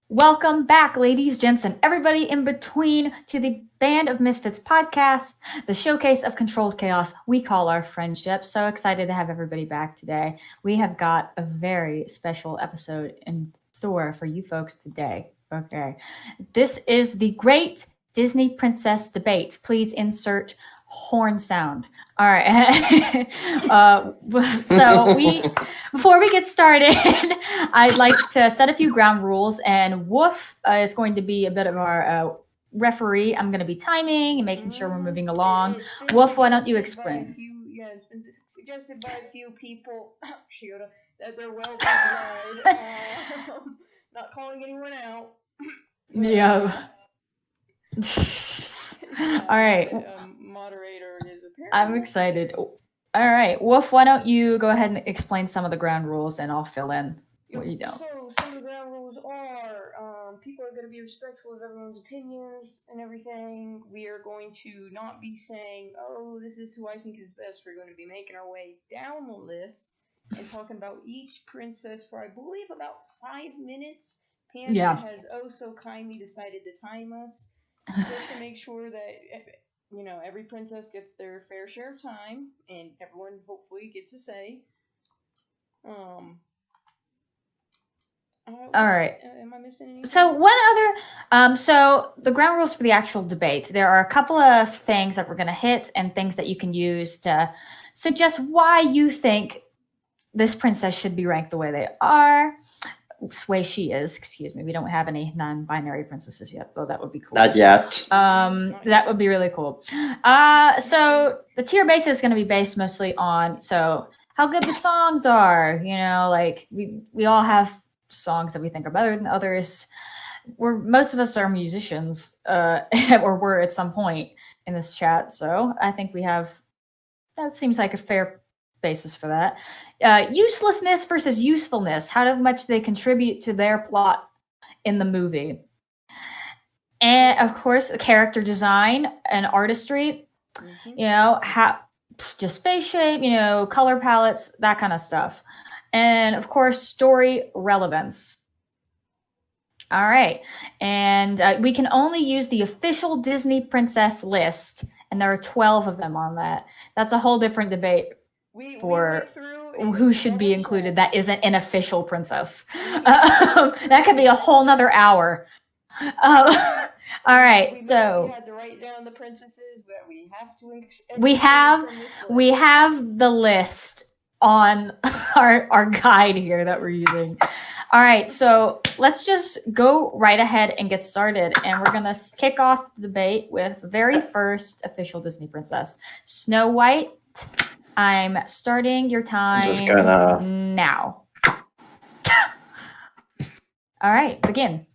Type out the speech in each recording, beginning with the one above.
Welcome back, ladies, gents, and everybody in between to the Band of Misfits podcast, the showcase of controlled chaos we call our friendship. So excited to have everybody back today. We have got a very special episode in store for you folks today. Okay. This is the Great Disney Princess Debate. Please insert horn sound. All right. Before we get started, I'd like to set a few ground rules, and Woof is going to be a bit of our referee. I'm going to be timing and making sure we're moving along. Woof, why don't you explain? It's been suggested by a few people, Shiota, that they're welcome to ride. Not calling anyone out. Yeah. All right. Moderator is apparently. I'm excited. All right, Wolf, why don't you go ahead and explain some of the ground rules and I'll fill in what you don't. So, some of the ground rules are people are going to be respectful of everyone's opinions and everything. We are going to not be saying, oh, this is who I think is best. We're going to be making our way down the list and talking about each princess for, I believe, about 5 minutes. Panda has so kindly decided to time us just to make sure that every princess gets their fair share of time and everyone hopefully gets a say. All right. Am I missing anything? So one other, so the ground rules for the actual debate. There are a couple of things that we're going to hit and things that you can use to suggest why you think this princess should be ranked the way they are. Way she is. Excuse me. We don't have any non-binary princesses yet, though that would be cool. Not yet. That would be really cool. So the tier base is going to be based mostly on how good the songs are. Like we all have songs that we think are better than others. Most of us are musicians, or were at some point in this chat. So I think that seems like a fair basis for that. Uselessness versus usefulness. How much they contribute to their plot in the movie. And of course, character design and artistry. Mm-hmm. Just face shape, color palettes, that kind of stuff. And of course, story relevance. All right. And we can only use the official Disney princess list. And there are 12 of them on that. That's a whole different debate for who should be included. That isn't an official princess. That could be a whole nother hour. All right. We had to write down the princesses, but we have to. We have the list on our guide here that we're using. All right, so let's just go right ahead and get started. And we're going to kick off the debate with the very first official Disney princess, Snow White. I'm starting your time now. All right, begin.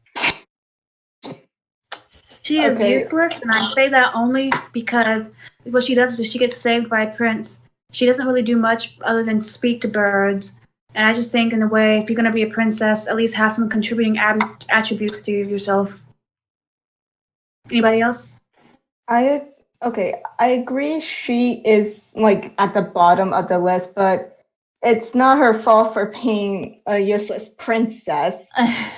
She is useless, and I say that only because what she does is she gets saved by a prince. She doesn't really do much other than speak to birds. And I just think, in a way, if you're going to be a princess, at least have some contributing attributes to yourself. Anybody else? I agree she is, like, at the bottom of the list, but it's not her fault for being a useless princess.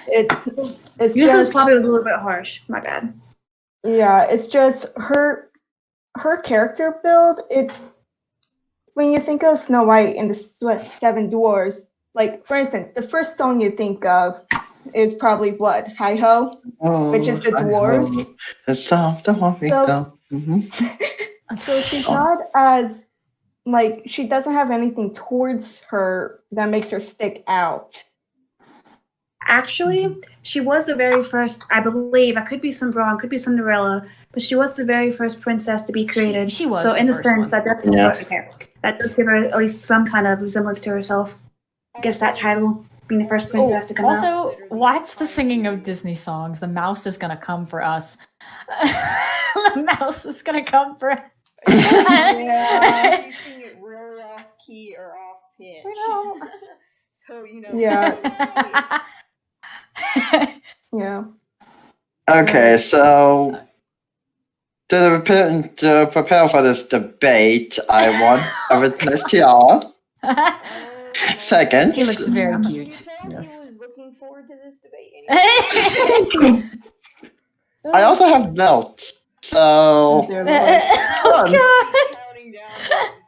It's useless probably was a little bit harsh. My bad. Yeah, it's just her character build. It's when you think of Snow White and the Seven Dwarfs, like, for instance, the first song you think of is probably what? Hi-Ho, which is the dwarves. So she's not as, like, she doesn't have anything towards her that makes her stick out. Actually, she was the very first, I believe, I could be wrong, could be Cinderella, but she was the very first princess to be created. She was. So in a sense, that does give her at least some kind of resemblance to herself. I guess that title, being the first princess to come out. Also, watch the singing of Disney songs. The mouse is gonna come for us. The mouse is gonna come for us. Yeah, you sing it really off key or off pitch. So, Yeah. Yeah. Okay, so to prepare for this debate, I want a witness here. Second. He looks very cute. Yes. He was looking forward to this debate anyway. I also have belts, so Oh, dear Lord. Oh, God. Counting down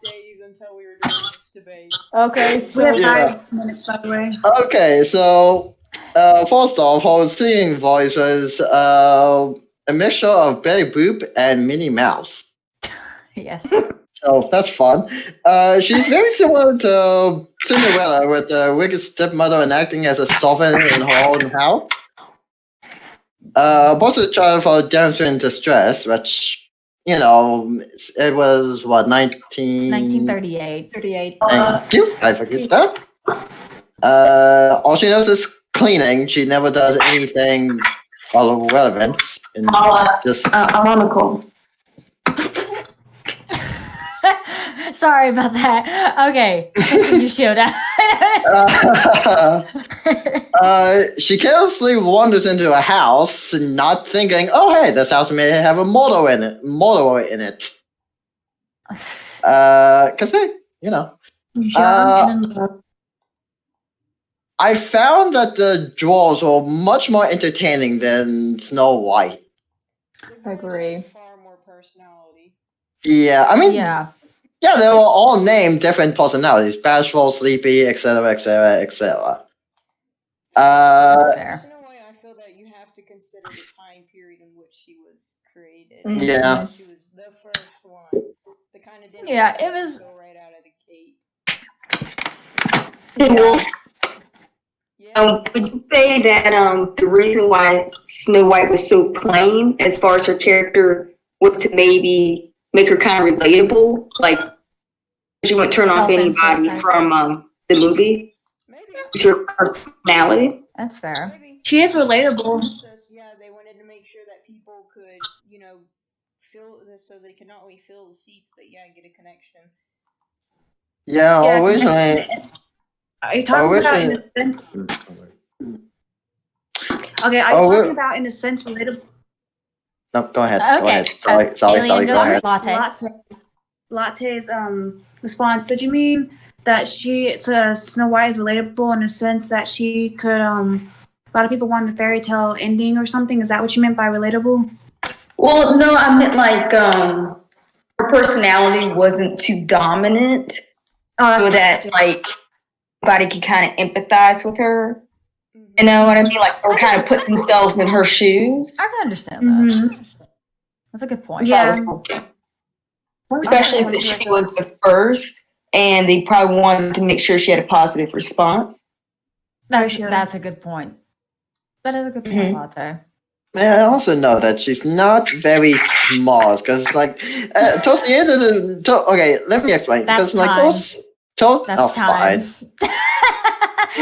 the days until we were doing this debate. Okay, We so have Yeah. 5 minutes, by the way. okay. So first off, her singing voice was a mixture of Betty Boop and Minnie Mouse. Yes. So that's fun. She's very similar to Cinderella with the wicked stepmother and acting as a sovereign in her own house. Poster child for Dancer in Distress, which, you know, it was what, 1938. 38. Thank you. I forget that. All she knows is cleaning. She never does anything of relevance. And just I'm on the call. Sorry about that. Okay. You showed up. she carelessly wanders into a house, not thinking, "Oh, hey, this house may have a motto in it." Because you know, Young and in love. I found that the dwarves were much more entertaining than Snow White. The I agree. have far more personality. Yeah, I mean, Yeah. yeah, they were all named different personalities: bashful, sleepy, etc., etc., etc. That's fair. Snow White, I feel that you have to consider the time period in which she was created. Mhm. Yeah. She was the first one. The kind of didn't Yeah, it was. go right out of the gate. Well, Yeah. would you say that the reason why Snow White was so plain as far as her character was to maybe make her kind of relatable? Like, she wouldn't turn off Self-insert anybody type. from the movie? Maybe. It's her personality? That's fair. Maybe. She is relatable. Process, yeah, they wanted to make sure that people could, you know, fill this so they could not only fill the seats, but yeah, get a connection. Yeah, Yeah, originally. Are you talking about in a sense? Okay, are you talking about in a sense relatable? No, go ahead. Go Okay. ahead. Sorry. Alien, Go ahead. Latte's response. Did you mean that Snow White is relatable in the sense that she could a lot of people want a fairy tale ending or something? Is that what you meant by relatable? Well, no, I meant like her personality wasn't too dominant, so that like everybody could kind of empathize with her. You know what I mean? Like, or kind of put themselves in her shoes. I can understand that. That's a good point. Yeah. Especially since she was the first, and they probably wanted to make sure she had a positive response. That's a good point. That is a good point, Latte. I also know that she's not very smart because, like, towards the end of the. Okay, let me explain. That's Because, like, time. That's time. Fine.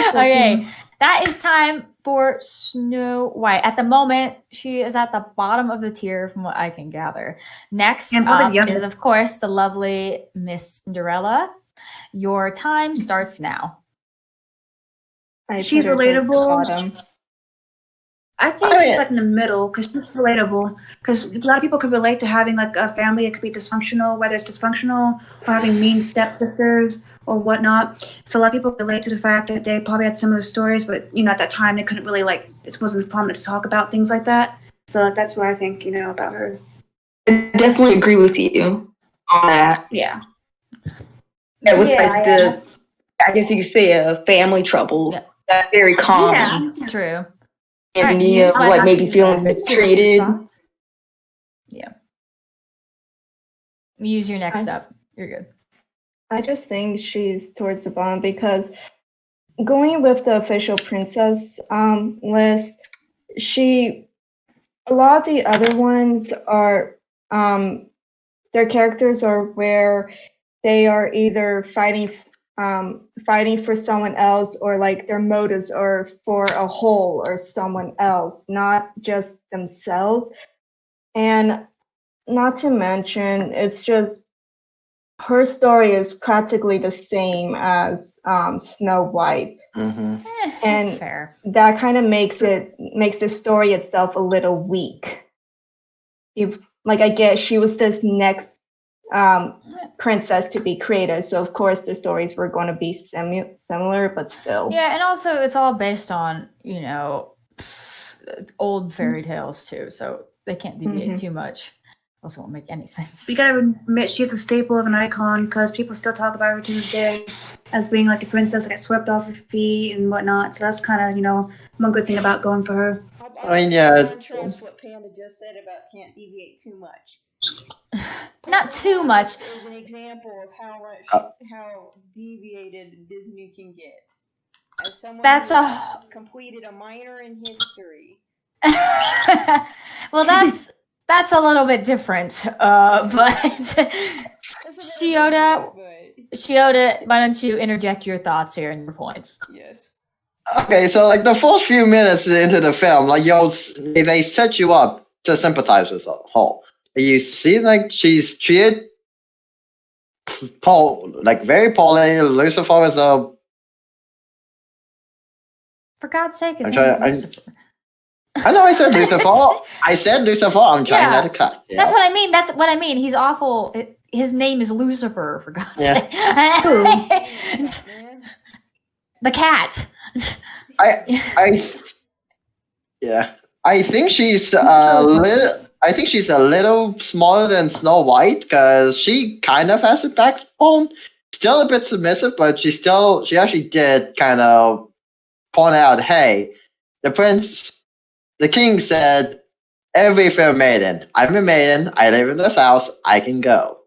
Okay, that is time for Snow White. At the moment, she is at the bottom of the tier from what I can gather. Next is, of course, the lovely Miss Cinderella. Your time starts now. She's relatable. I think she's like in the middle because she's relatable. Because a lot of people could relate to having like a family that could be dysfunctional, whether it's dysfunctional or having mean stepsisters or whatnot. So a lot of people relate to the fact that they probably had similar stories, but at that time they couldn't really it wasn't prominent to talk about things like that. So that's what I think about her. I definitely agree with you on that. Yeah. Yeah, with I guess you could say family troubles. Yeah. That's very common. Yeah, true. And maybe feeling mistreated. Yeah. Use your next up. You're good. I just think she's towards the bottom because going with the official princess list, a lot of the other ones are their characters are where they are either fighting for someone else, or like their motives are for a whole or someone else, not just themselves. And not to mention, it's just her story is practically the same as Snow White. Mm-hmm. And that's fair. That kind of makes the story itself a little weak. I get she was this next princess to be created. So of course the stories were going to be similar, but still. Yeah, and also it's all based on, old fairy tales too, so they can't deviate too much. Also won't make any sense. We gotta admit she's a staple of an icon because people still talk about her to this day as being like the princess that got swept off her feet and whatnot. So that's kind of, one good thing about going for her. I mean, yeah. Contrast what Panda just said about can't deviate too much. Not too much. Is an example of how deviated Disney can get. As someone who completed a minor in history. Well, that's a little bit different. But Shioda, why don't you interject your thoughts here and your points? Yes. Okay, so like the first few minutes into the film, like they set you up to sympathize with her. You see, like she's treated very poorly. Lucifer is a. For God's sake, his name is Lucifer. I know I said Lucifer. I said Lucifer. I'm trying not to cut. Yeah. That's what I mean. That's what I mean. He's awful. His name is Lucifer, for God's sake. The cat. I think she's I think she's a little smaller than Snow White because she kind of has a backbone. Still a bit submissive, but she actually did kind of point out, hey, the king said, every fair maiden, I'm a maiden, I live in this house, I can go.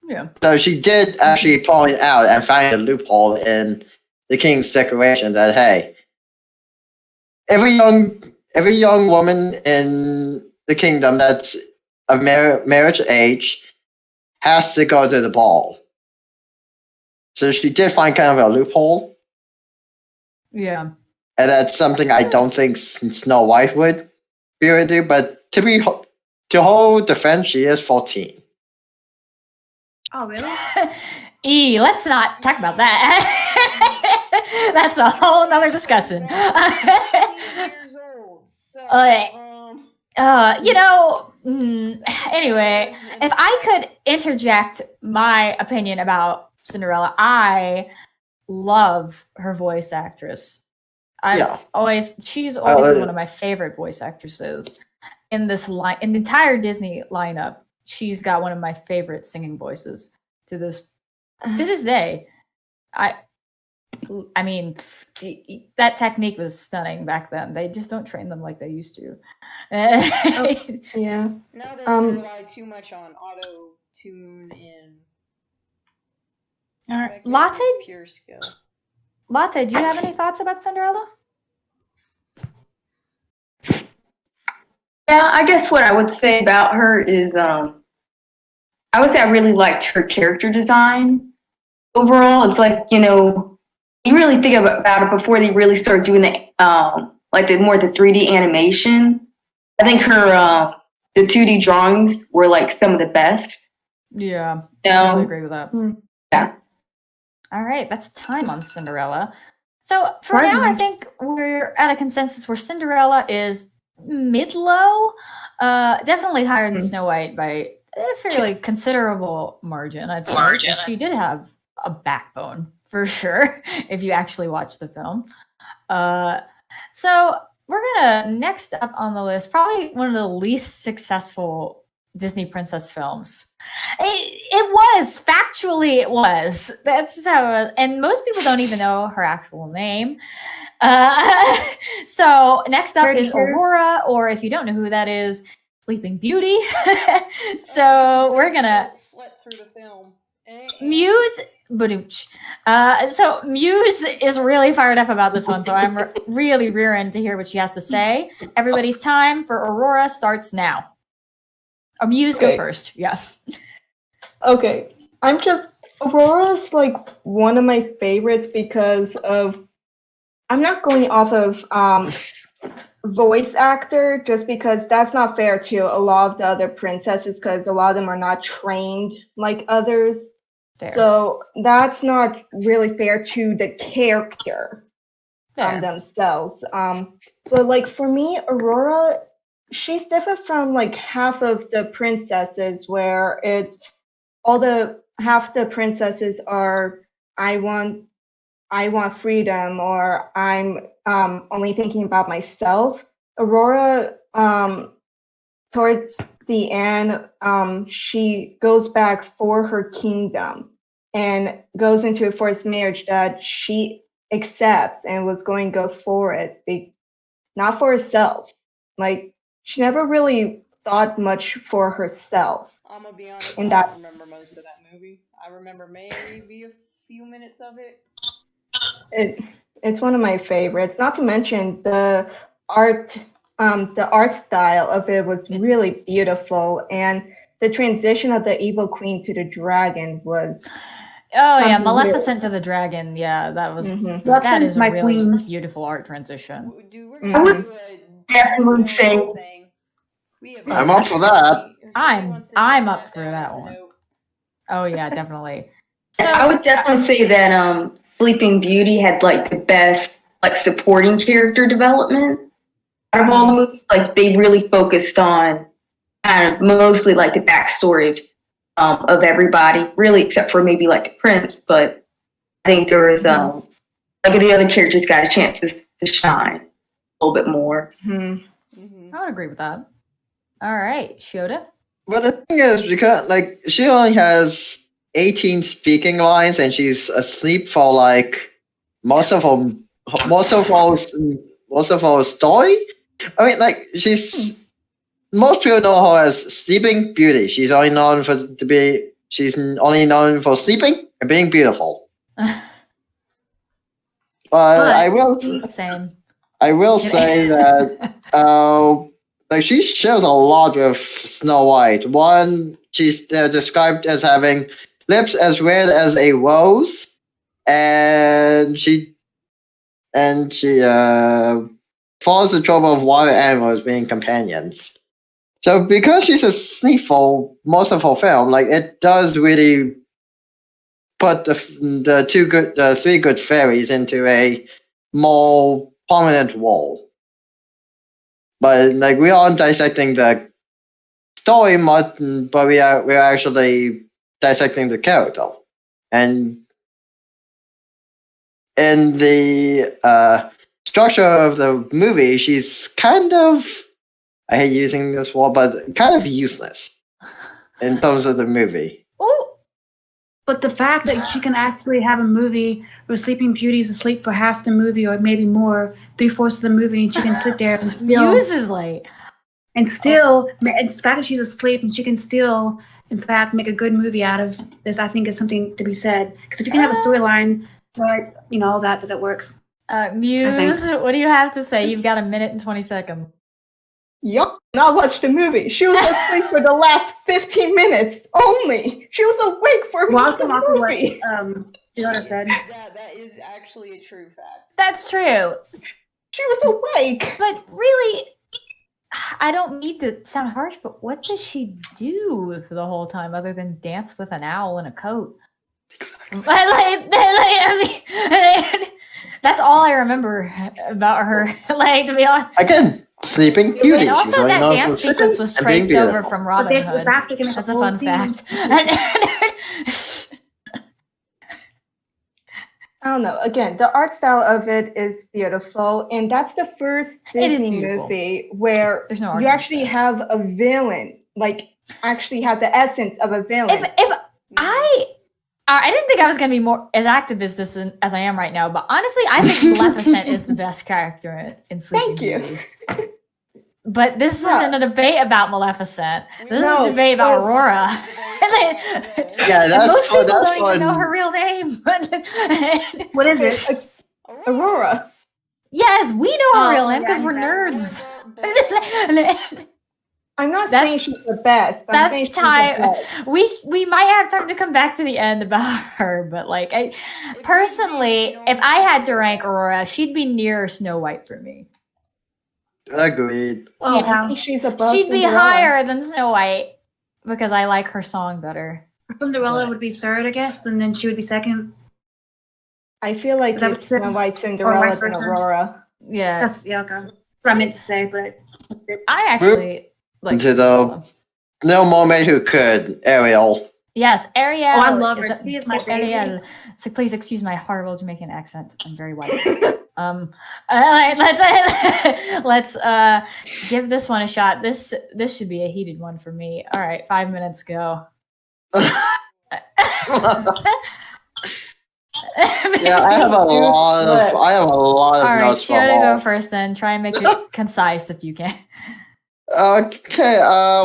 Yeah. So she did actually point out and find a loophole in the king's declaration that, hey, every young woman in the kingdom that's of marriage age has to go to the ball. So she did find kind of a loophole. Yeah. And that's something I don't think Snow White would be able to do. But to her defense, she is 14. Oh, really? Let's not talk about that. That's a whole nother discussion. 14 years old. So, anyway, if I could interject my opinion about Cinderella, I love her voice actress. She's always been one of my favorite voice actresses in the entire Disney lineup. She's got one of my favorite singing voices to this day. I mean, that technique was stunning back then. They just don't train them like they used to. Yeah. Nowadays they rely too much on auto tune and. All right, Latte. Pure skill. Latte, do you have any thoughts about Cinderella? Yeah, I guess what I would say about her is, I would say I really liked her character design. Overall, it's like, you really think about it before they really start doing the 3D animation. I think her the 2D drawings were like some of the best. Yeah, I totally agree with that. Yeah. All right, that's time on Cinderella. So for now, I think we're at a consensus where Cinderella is mid-low, definitely higher than Snow White by a fairly considerable margin, I'd say. She did have a backbone, for sure, if you actually watch the film. So we're gonna, next up on the list, probably one of the least successful Disney princess films. It was. That's just how it was. And most people don't even know her actual name. So next up is Aurora, or if you don't know who that is, Sleeping Beauty. So we're gonna slept through the film. Muse. So Muse is really fired up about this one, so I'm really rearing to hear what she has to say. Everybody's time for Aurora starts now. Or Muse, go first. Yeah. Okay. Aurora's like one of my favorites because of, I'm not going off of voice actor, just because that's not fair to a lot of the other princesses, because a lot of them are not trained like others. Fair. So that's not really fair to the character themselves. But like for me, Aurora, she's different from like half of the princesses, where it's all the half the princesses are I want freedom, or I'm only thinking about myself. Aurora, towards the end, she goes back for her kingdom and goes into a forced marriage that she accepts and was going to go for it, not for herself. Like, she never really thought much for herself. I'm gonna be honest, And I that don't remember most of that movie. I remember maybe a few minutes of it. it's one of my favorites. Not to mention art, the art style of it was really beautiful, and the transition of the evil queen to the dragon was. Oh yeah, something Maleficent to the dragon. Yeah, that was Mhm. that Maleficent's is a my really queen. beautiful art transition. Dude, we're I gonna would do a definitely Disney say- villains thing. We have I'm up for that. if somebody wants to I'm jot up for down that as a one. note. Oh yeah, definitely. I would definitely say that Sleeping Beauty had like the best like supporting character development out of all the movies. Like they really focused on kind of mostly like the backstory of everybody, really, except for maybe like the prince. But I think there was like the other characters got a chance to shine a little bit more. Mhm. Mm-hmm. I would agree with that. All right, Shota. But the thing is, because like she only has 18 speaking lines, and she's asleep for like most of her most of her most of her story. I mean, like she's most people know her as Sleeping Beauty. She's only known for sleeping and being beautiful. But Same. I will say that like she shares a lot with Snow White. One, she's described as having lips as red as a rose, and she follows the trope of water animals being companions. So because she's a sneeful most of her film, like it does really put the three good fairies into a more prominent role. But like we aren't dissecting the story much, but we're actually dissecting the character. And in the structure of the movie, she's kind of, I hate using this word, but kind of useless in terms of the movie. Oh, But the fact that she can actually have a movie where Sleeping Beauty's asleep for half the movie or maybe more, 3/4 of the movie, and she can sit there and Musesly. and the fact that she's asleep and she can still, in fact, make a good movie out of this, I think is something to be said. Because if you can have a storyline, but all that it works. Muse, what do you have to say? You've got a minute and 20 seconds. Yup, and I watched the movie. She was asleep for the last 15 minutes only. She was awake for most of the movie. Fiona said. That is actually a true fact. That's true. She was awake. But really, I don't need to sound harsh, but what does she do for the whole time other than dance with an owl in a coat? That's all I remember about her. Like, to be honest. Again, Sleeping Beauty. And also, that dance sequence was traced over from Robin Hood. That's a fun fact. I don't know. Again, the art style of it is beautiful, and that's the first Disney movie where you actually have a villain, like actually have the essence of a villain. If I didn't think I was going to be more as active as this as I am right now, but honestly, I think Maleficent is the best character in Sleeping Beauty. But this isn't a debate about Maleficent. This is a debate about Aurora. Yeah, most people don't even know her real name. What is it? Aurora. Yes, we know her real name because we're nerds. I'm not saying she's the best. That's time. We might have time to come back to the end about her, but like I personally, if I had to rank Aurora, she'd be near Snow White for me. Agreed. Oh, I think she's above She'd be Cinderella. higher than Snow White because I like her song better. Cinderella would be third, I guess, and then she would be second. I feel like it's Snow White, Cinderella, and Aurora. Yeah. Okay. what I meant to say, but I actually like To the little mermaid who could, Ariel. Yes, Ariel. Oh, I love her. is She is my baby. Ariel. So please excuse my horrible Jamaican accent. I'm very white. Let's give this one a shot. This should be a heated one for me. All right, 5 minutes go. Yeah, I have a lot of All right, notes Shio from to go all. first. Then try and make it concise if you can. Okay,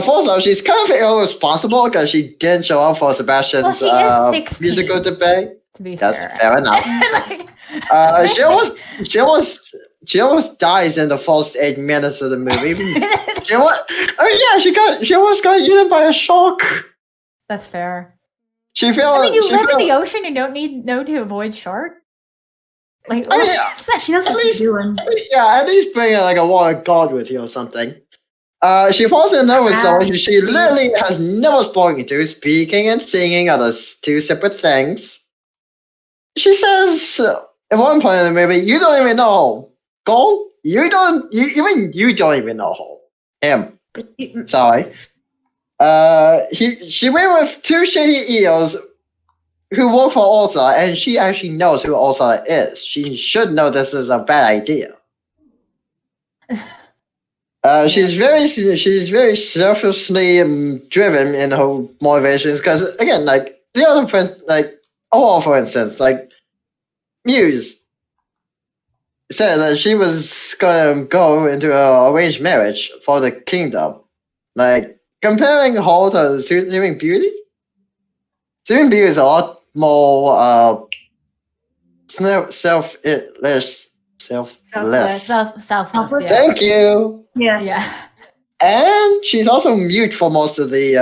first off, she's kind of irresponsible because she didn't show up for Sebastian's Well, she is 16. musical debate. To be That's fair, fair enough. Like- she almost dies in the first 8 minutes of the movie. She almost got eaten by a shark. That's fair. She feel. I mean, you she live in feel- the ocean and don't need know to avoid shark. Like, I mean, she knows what she's doing. Yeah, at least bring like a water god with you or something. She falls in love with someone who she literally has never spoken to. Speaking and singing are the two separate things. She says at one point in the movie, "You don't even know Gold. You don't even know him." Sorry. She went with two shady EOs who work for Ulsa, and she actually knows who Ulsa is. She should know this is a bad idea. She's very selfishly driven in her motivations because, again, like the other friends, like for instance, like Muse said that she was gonna go into an arranged marriage for the kingdom. Like comparing her to Sleeping Beauty, Sleeping Beauty is a lot more selfless. selfless. Yeah. Thank you. Yeah. Yeah. And she's also mute for most of the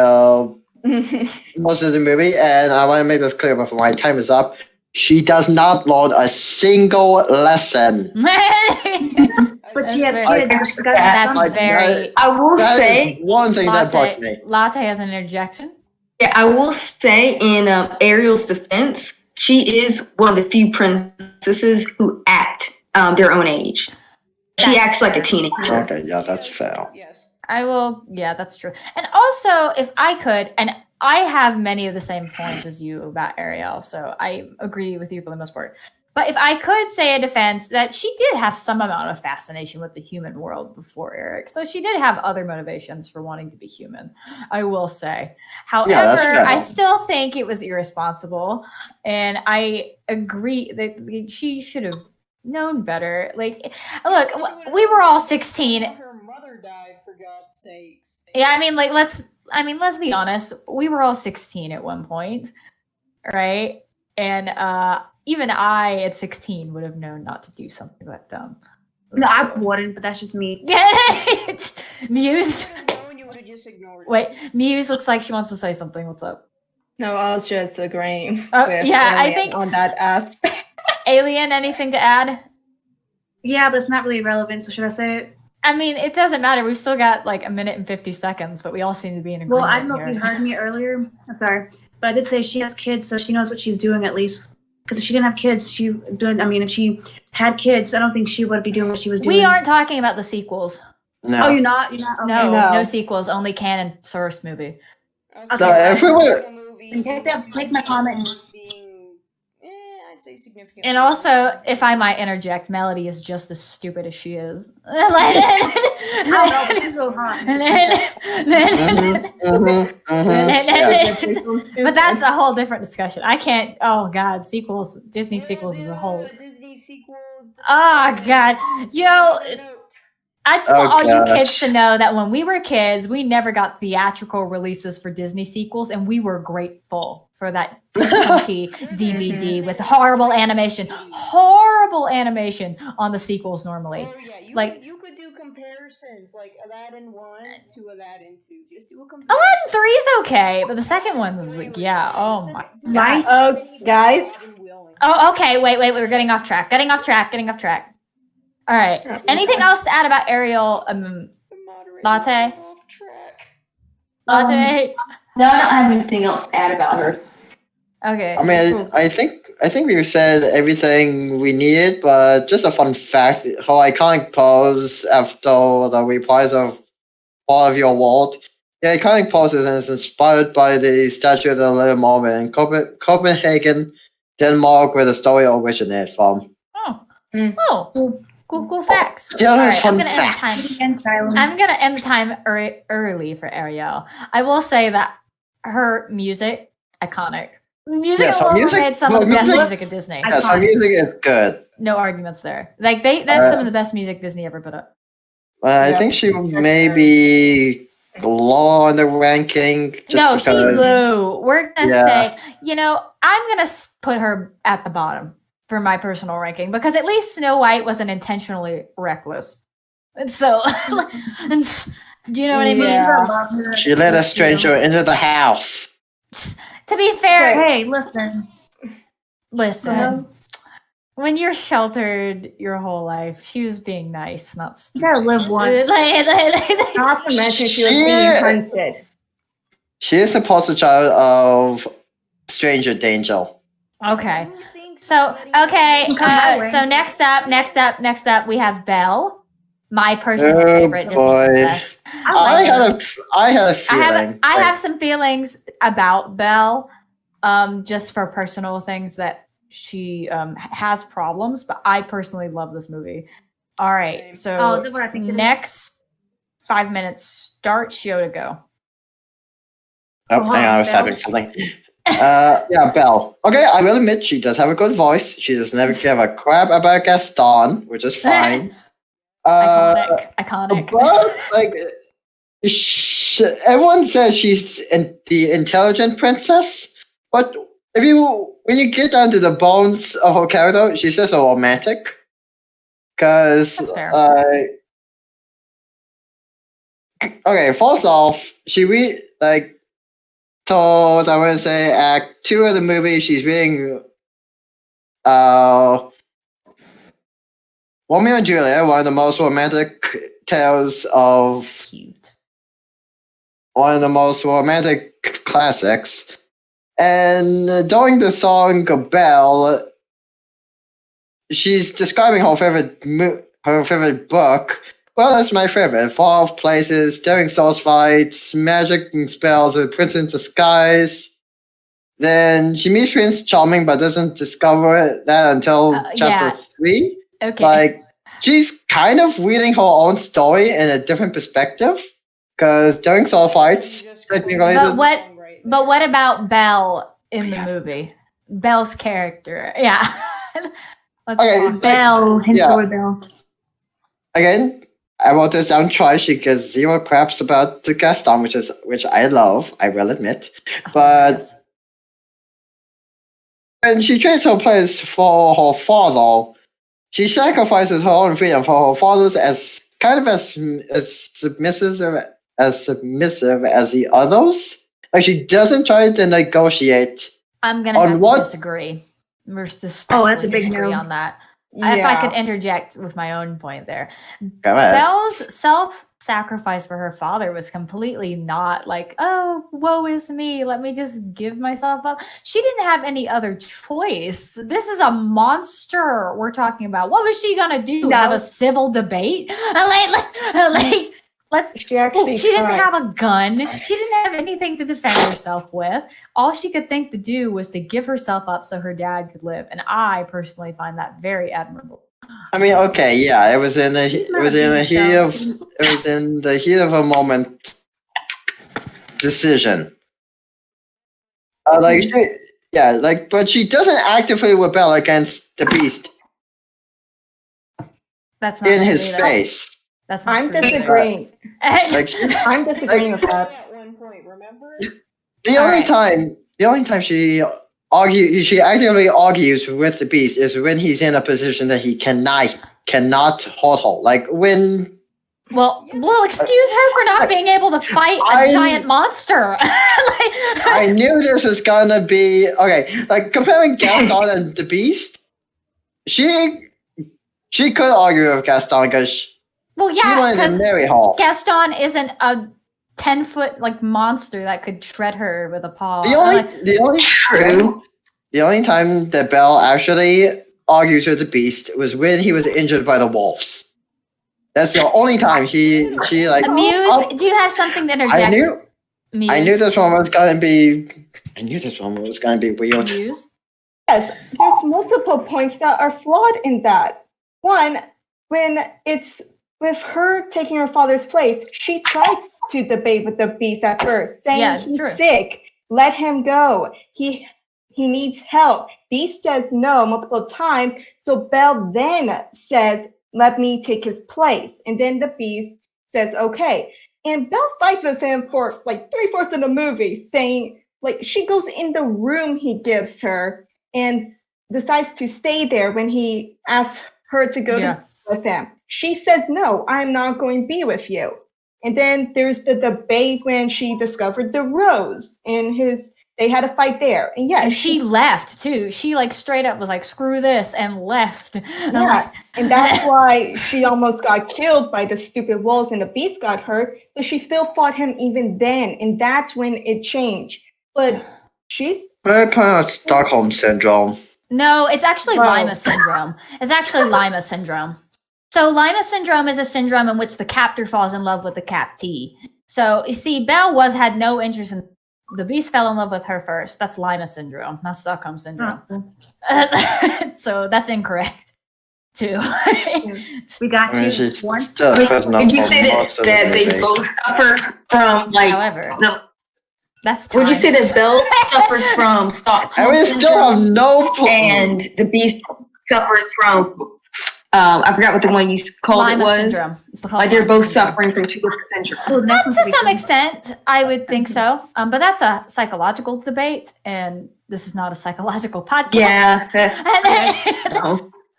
movie. And I want to make this clear before my time is up. She does not learn a single lesson. But she has kids. She's got That's very. I will say one thing that bugs me. Latte has an interjection. Yeah, I will say in Ariel's defense, she is one of the few princesses who act their own age. She acts like a teenager. Okay, yeah, that's fair. Yes. I will. Yeah, that's true. And also, if I could, and I have many of the same points as you about Ariel, so I agree with you for the most part. But if I could say a defense that she did have some amount of fascination with the human world before Eric, so she did have other motivations for wanting to be human, I will say. However, I still think it was irresponsible, and I agree that she should have known better. Like, look, we were all 16. Her mother died, for God's sakes. Yeah, I mean, like, let's be honest. We were all 16 at one point, right? And even I at 16 would have known not to do something that dumb. No, I wouldn't, but that's just me. Muse. You would have just ignored. Wait, Muse looks like she wants to say something. What's up? No, I was just agreeing. Yeah, I think on that aspect. Alien, anything to add? Yeah, but it's not really relevant, so should I say it? I mean, it doesn't matter. We've still got like 1 minute and 50 seconds, but we all seem to be in agreement. Well, I don't know if you heard me earlier. I'm sorry. But I did say she has kids, so she knows what she's doing at least. Because if she didn't have kids, if she had kids, I don't think she would be doing what she was doing. We aren't talking about the sequels. No. Oh, you're not? You're not? Okay. No sequels, only canon source movie. So everywhere. Take my comment. I'd say significant. And also, if I might interject, Melody is just as stupid as she is. But that's a whole different discussion. I can't. Oh God, sequels, Disney sequels as a whole. Disney sequels. Oh God, yo. I just want all you kids to know that when we were kids, we never got theatrical releases for Disney sequels, and we were grateful for that funky DVD with horrible animation on the sequels normally. Oh yeah, you could do comparisons like Aladdin 1 to Aladdin 2. Just do a comparison. Aladdin 3 is okay, but the second one was like, yeah, oh my God. Oh, guys. Oh, okay, wait, we're getting off track. All right. Anything else to add about Ariel? Latte? No, I don't have anything else to add about her. Okay. I mean, cool. I think think we've said everything we needed, but just a fun fact: her iconic pose after the reprise of Part of Your World. The iconic pose is inspired by the statue of the Little Mermaid in Copenhagen, Denmark, where the story originated from. Oh, Mm. oh, cool facts. Yeah, All that's right, I'm fun gonna end the facts. time. And silence. I'm gonna end the time early for Ariel. I will say that her music iconic. Music Yes, of her Little music- Mermaid, some her of the best music- music at Disney. Yes, her music is good. No arguments there. Like that's some of the best music Disney ever put up. I Yeah, think she that's may fair. be low on the ranking. Just No, because, she's low. We're gonna Yeah. say, I'm gonna put her at the bottom for my personal ranking because at least Snow White wasn't intentionally reckless. And so, and, do you know what I mean? Yeah. She let a stranger into the house. To be fair, Okay. Hey, listen. listen. When you're sheltered your whole life, she was being nice, not You gotta live once. Not to mention she was She- being hunted. She is supposed to child of stranger danger. Okay. Who thinks So letting her okay. go- Come my way. So next up, we have Belle, my personal Oh, favorite Disney boy. princess. I had a feeling. I have some feelings about Belle, just for personal things that she has problems, but I personally love this movie. All right, Same. so Oh, is it what I think it is? next 5 minutes, start show to go. Oh, hang on, I was Belle. typing something. Yeah, Belle. Okay, I will admit she does have a good voice. She does never give a crap about Gaston, which is fine. Iconic. But like, everyone says she's the intelligent princess, but when you get down to the bones of her character, she's just a romantic. Because That's fair. okay, first off, told I want to say Act 2 of the movie, she's reading Romeo and Juliet, one of the most romantic tales of Cute. one of the most romantic classics. And during the song Belle, she's describing her favorite book. Well, that's my favorite. Far Off Places, Daring Souls Fights, Magic and Spells, A Prince in Disguise. Then she meets Prince Charming, but doesn't discover that until chapter 3. Okay. Like, she's kind of reading her own story in a different perspective. Because Daring Soul Fights, technically, But what about Belle in the movie? Belle's character. Yeah. Let's Okay, talk. like, Belle, yeah. Belle. Again, I wrote this down twice. She gives zero craps about the Gaston, which I love, I will admit. But when she trades her place for her father, she sacrifices her own freedom for her father's as submissive as the others. Like, she doesn't try to negotiate. I'm gonna On have what- to disagree. Oh, that's a big disagree no. on that. Yeah. If I could interject with my own point there. Go ahead. Belle's self-sacrifice for her father was completely not like, oh, woe is me, let me just give myself up. She didn't have any other choice. This is a monster we're talking about. What was she gonna do? No. Have a civil debate? She actually She didn't tried. have a gun. She didn't have anything to defend herself with. All she could think to do was to give herself up so her dad could live. And I personally find that very admirable. I mean, okay, yeah, it was in the heat of a moment decision. But she doesn't actively rebel against the beast That's not in true his either. face. That's not I'm true either. disagreeing. Like, I'm disagreeing with that. At one point, remember? the only time she actively argues with the beast is when he's in a position that he cannot hurt her. Like when Well, excuse her for not being able to fight a giant monster. I knew this was gonna be okay. Like comparing Gaston and the Beast, she could argue with Gaston because he wanted to marry her. Gaston isn't a 10-foot monster that could shred her with a paw. The the only time that Belle actually argued with the Beast was when he was injured by the wolves. That's the only time she like. Muse, do you have something to interject? I knew this one was gonna be. I knew this one was gonna be weird. Muse? Yes, there's multiple points that are flawed in that. One, when it's with her taking her father's place, she tried to debate with the Beast at first, saying he's sick, let him go. He needs help. Beast says no multiple times, so Belle then says, let me take his place. And then the Beast says, okay. And Belle fights with him for like 3/4 of the movie, saying, like, she goes in the room he gives her and decides to stay there when he asks her to go to with him. She says, no, I'm not going to be with you. And then there's the debate when she discovered the rose and they had a fight there. And and she left too. She like straight up was like, screw this, and left. Yeah, and that's why she almost got killed by the stupid wolves and the Beast got hurt, but she still fought him even then, and that's when it changed. But she's Stockholm syndrome. No, it's actually Lima syndrome. It's actually Lima syndrome. So Lima syndrome is a syndrome in which the captor falls in love with the captee. So you see, Belle had no interest in the Beast, fell in love with her first. That's Lima syndrome, not Stockholm syndrome. So that's incorrect too. We got I mean, you she's once. still Would you say that they both suffer from like? However, that's would you say that Belle suffers from Stockholm and we still have no and the Beast suffers from I forgot what the one you called Lima it was. Syndrome. Like they're both suffering from two different syndromes. To some extent, I would think so. But that's a psychological debate, and this is not a psychological podcast. Yeah.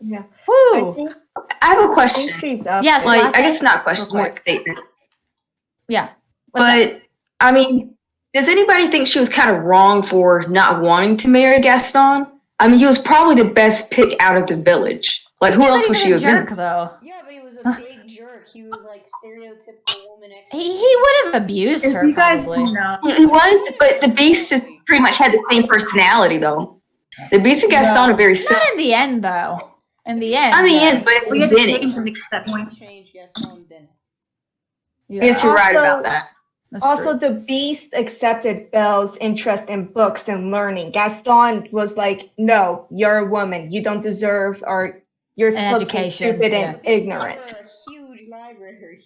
Yeah. Woo. I have a question. Yes, like I guess not a question, more a statement. Yeah. But I mean, does anybody think she was kind of wrong for not wanting to marry Gaston? I mean, he was probably the best pick out of the village. Like, who else would she have been? Though. Yeah, but he was a big jerk. He was like stereotypical woman. He would have abused her. You guys probably. know. He was, but the Beast is pretty much had the same personality, though. The Beast and Gaston are very similar. Not in the end, though. In the end. Not in the end, but We had to change him to that point. I guess you're right about that. Also, the Beast accepted Belle's interest in books and learning. Gaston was like, no, you're a woman. You don't deserve, or you're supposed to be stupid and ignorant. A huge library.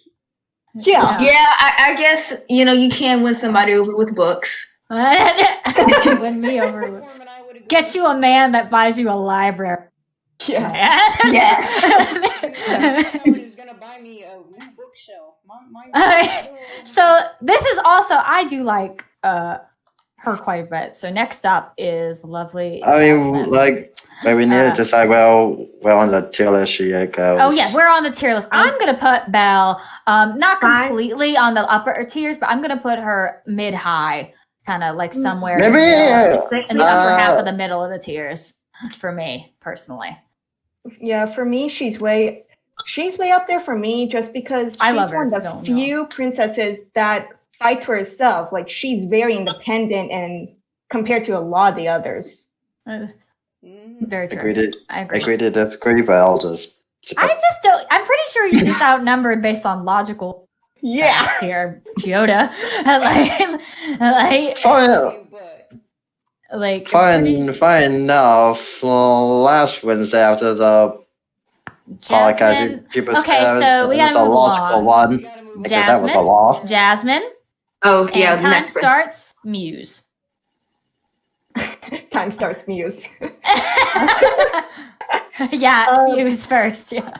Yeah. Yeah, I guess, you know, you can win somebody over with books. Win me over. Get you a man that buys you a library. Yeah. Yes. Who's gonna buy me a new bookshelf? So this is also, I do like her quite a bit. So next up is the lovely. I mean, like, but we need to decide where on the tier list she goes. Oh yeah, we're on the tier list. I'm gonna put Belle, not completely on the upper tiers, but I'm gonna put her mid-high, kind of like somewhere maybe in the upper half of the middle of the tiers for me personally. Yeah, for me, she's way up there for me just because she's one of the few princesses that fights for herself. Like, she's very independent and compared to a lot of the others. Very true. I agree. That's great, but I'll just. I just don't. I'm pretty sure you're just outnumbered based on logical. Yeah. Here, Giota. Fine enough. Last Wednesday after the podcast, people said so we it's a logical one because that was a law. Jasmine. Oh yeah, and time starts. Muse. Time starts. Muse. Yeah, Muse first. Yeah.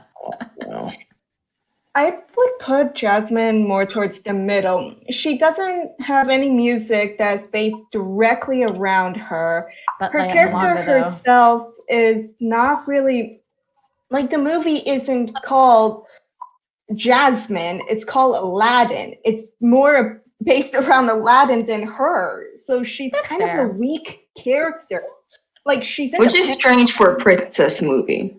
I would put Jasmine more towards the middle. She doesn't have any music that's based directly around her. But her character herself is not really, like, the movie isn't called Jasmine, it's called Aladdin. It's more based around Aladdin than her. So she's kind of a weak character. Like, she's which is strange for a princess movie.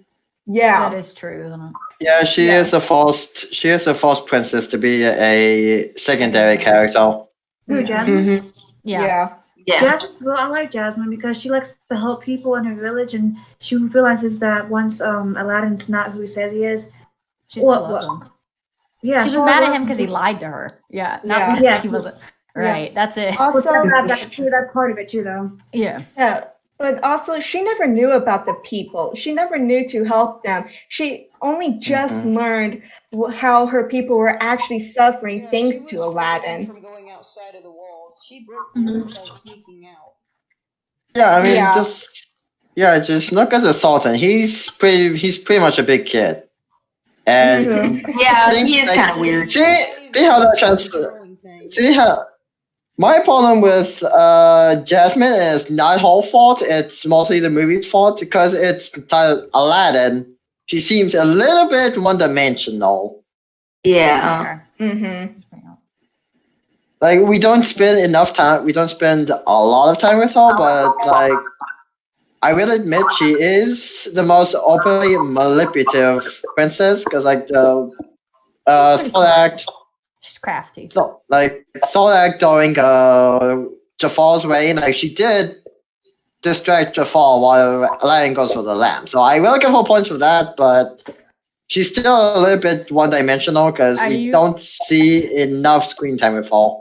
Yeah. That is true, isn't it? Yeah, she is a false princess to be a secondary character. Who, Jasmine? Yeah. Yeah. Well, I like Jasmine because she likes to help people in her village, and she realizes that once Aladdin's not who he says he is. She still loves him. Yeah, She was mad at him because he lied to her. Yeah, not because Yeah. he wasn't. Right, that's it. Also, that's part of it too, though. Yeah. yeah, but also she never knew about the people. She never knew to help them. She only just learned how her people were actually suffering thanks to Aladdin. From going outside of the walls, she broke the rules by sneaking out. Yeah, I mean, Yeah. just look at the Sultan. He's pretty much a big kid, and Yeah, he is kind of weird. See how that see how my problem with Jasmine is not her fault. It's mostly the movie's fault because it's titled Aladdin. She seems a little bit one-dimensional. Yeah. Like we don't spend enough time. We don't spend a lot of time with her, but like I will admit she is the most openly manipulative princess because like the third act. She's crafty. So, like third act during Jafar's reign, like she did distract Jafar while Aladdin goes for the lamp. So I will give her points for that, but she's still a little bit one-dimensional because we don't see enough screen time with her.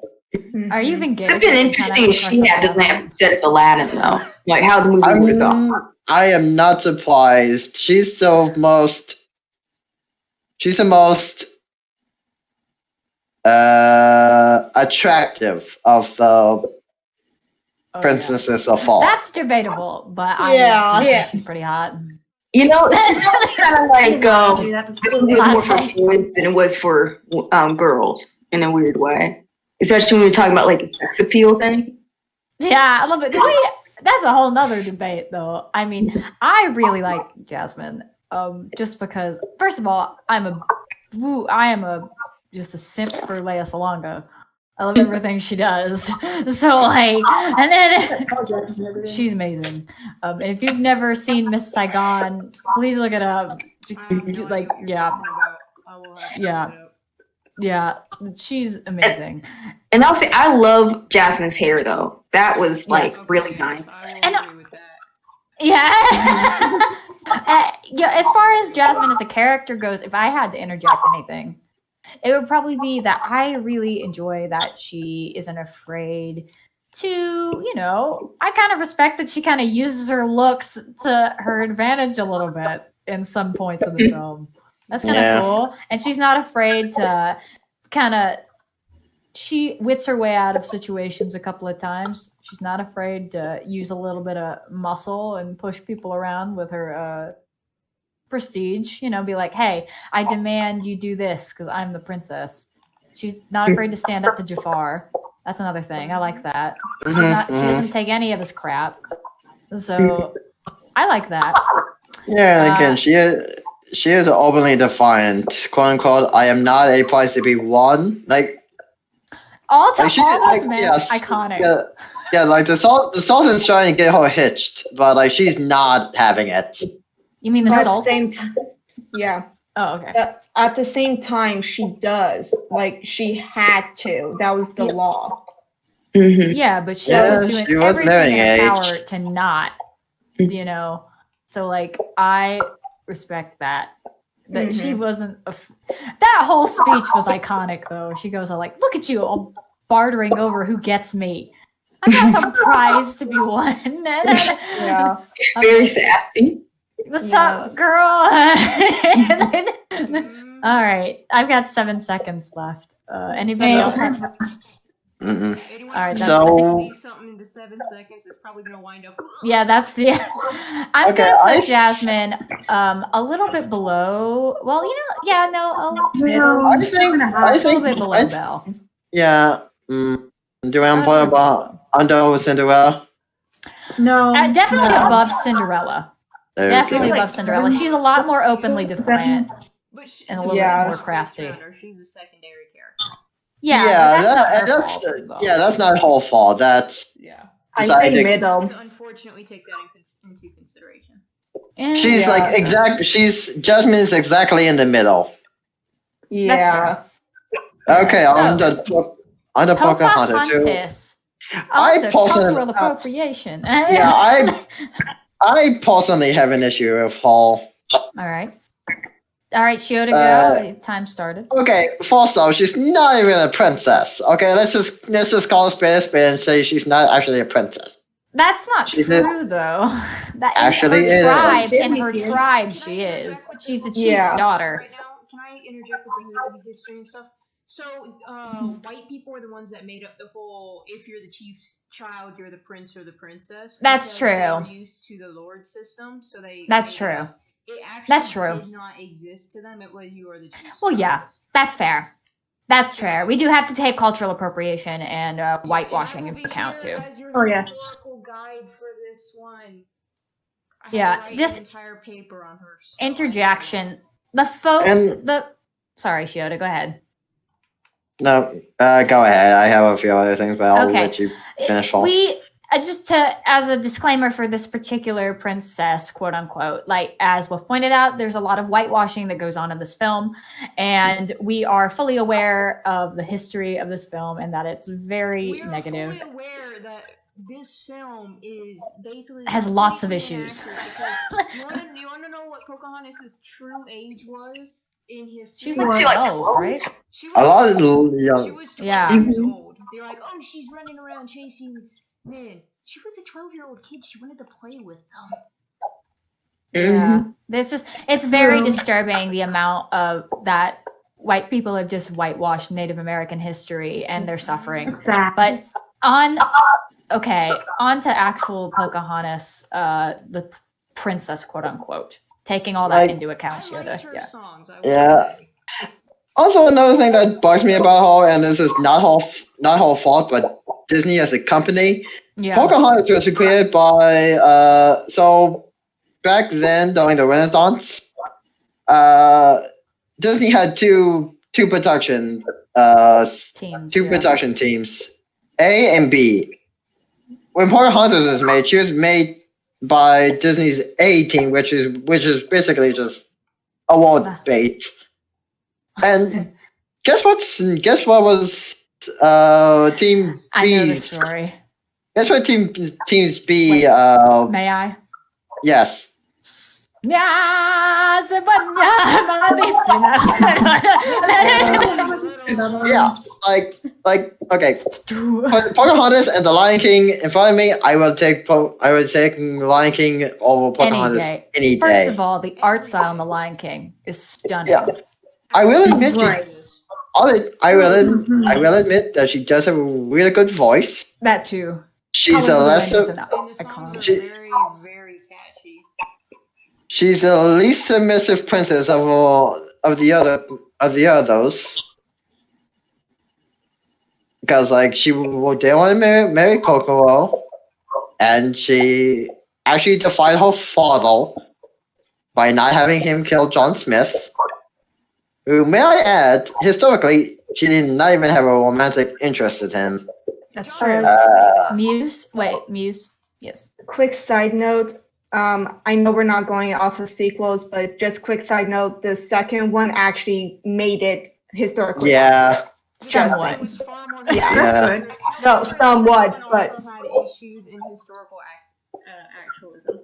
Are you even gay? It'd been interesting if she had the lamp instead of Aladdin, though. Like how the movie would have gone. I am not surprised. She's the most attractive of the princesses of all. That's debatable, but I think she's pretty hot. You know, it's kind of like it was more for boys than it was for girls in a weird way. Especially when we're talking about like a sex appeal thing. Yeah, I love it. That's a whole nother debate, though. I mean, I really like Jasmine, just because. First of all, I am just a simp for Lea Salonga. I love everything she does. So like, and then she's amazing. And if you've never seen Miss Saigon, please look it up. Like, yeah, she's amazing. And I'll say I love Jasmine's hair though. That was like really nice. And I agree with that. Yeah, as far as Jasmine as a character goes, if I had to interject anything, it would probably be that I really enjoy that she isn't afraid to, I kind of respect that she kind of uses her looks to her advantage a little bit in some points of the film. That's kind of cool. And she's not afraid to she wits her way out of situations a couple of times. She's not afraid to use a little bit of muscle and push people around with her prestige, be like, hey, I demand you do this because I'm the princess. She's not afraid to stand up to Jafar. That's another thing. I like that. She doesn't take any of his crap. So I like that. Yeah, again, she is openly defiant, quote unquote. I am not a prize to be won. Like all those men, iconic. Yeah, like the Sultan's trying to get her hitched, but like she's not having it. You mean the Sultan? Yeah. Oh, okay. At the same time, she does. Like, she had to. That was the law. Mm-hmm. Yeah, but she was doing everything in her power to not, So, like, I respect that. That she wasn't. That whole speech was iconic, though. She goes, like, look at you, all bartering over who gets me. I'm not some prize to be won. Yeah. Very sassy. What's up, girl? All right, I've got 7 seconds left. Anybody else have? All right, so something into 7 seconds. It's probably gonna wind up. Yeah, that's the. I'm gonna put Jasmine a little bit below. Well, I think a little bit below Belle. Yeah. Do you want to put about under Cinderella? No, definitely above Cinderella. Definitely above Cinderella. She's a lot more openly defiant and a little bit more crafty. She's a secondary character. That's not her fault. That's I say middle. To unfortunately take that into consideration. She's Jasmine is exactly in the middle. Yeah. Okay, on the Pocahontas too. Also, personally, cultural appropriation. I personally have an issue with Hall. All right, Shio, go. Time started. Okay, first off, she's not even a princess. Okay, let's just call a spade and say she's not actually a princess. That's not She true, though. That Actually, it is. in her tribe, she is. She's the chief's daughter. Right now, can I interject with the history and stuff? So, white people are the ones that made up the whole "if you're the chief's child, you're the prince or the princess." That's true. They were used to the lord system, so they. That's true. It actually That's true. did not exist to them. It was you are the chief's Well, child. yeah, that's fair. That's fair. We do have to take cultural appropriation and whitewashing into account too. Oh, yeah. Historical guide for this one. I had Yeah, to write just an entire paper on her. So interjection. Sorry, Shioda, go ahead. No, go ahead. I have a few other things, but I'll Okay. let you finish first. As a disclaimer for this particular princess, quote unquote, like as was pointed out, there's a lot of whitewashing that goes on in this film, and we are fully aware of the history of this film and that it's very negative. We are fully aware that this film is basically has lots of issues. Because you want to know what Pocahontas' true age was in history? She was like 12, right? She was A lot of young. She was 12 Yeah. years old. They're like, oh, she's running around chasing men. She was a 12-year-old kid. She wanted to play with them. Yeah. It's very disturbing the amount of that white people have just whitewashed Native American history and their suffering. Sad. But on to actual Pocahontas, the princess, quote unquote. Taking all that into account, Shioda. Yeah. Yeah. Also, another thing that bugs me about her, and this is not her fault, but Disney as a company. Yeah. Pocahontas was created by so back then during the Renaissance, Disney had two production teams, A and B. When Pocahontas was made, she was made by Disney's A team, which is basically just award bait. And guess what was Team B? I know the story. Guess what teams B? May I? Yes. Yeah, okay. Pocahontas and the Lion King in front of me. I would take Lion King over Pocahontas any day. First of all, the art style in the Lion King is stunning. Yeah, I will admit I will admit that she does have a really good voice. That too. She's a lesser. Very, very catchy. She's the least submissive princess of the others. Because they want to marry Kokoro, and she actually defied her father by not having him kill John Smith. Who, may I add, historically, she did not even have a romantic interest in him. That's true. Muse. Yes. Quick side note. I know we're not going off of sequels, but just quick side note: the second one actually made it historically. Yeah. Somewhat. Yeah. No, somewhat, but also had issues in historical actualism.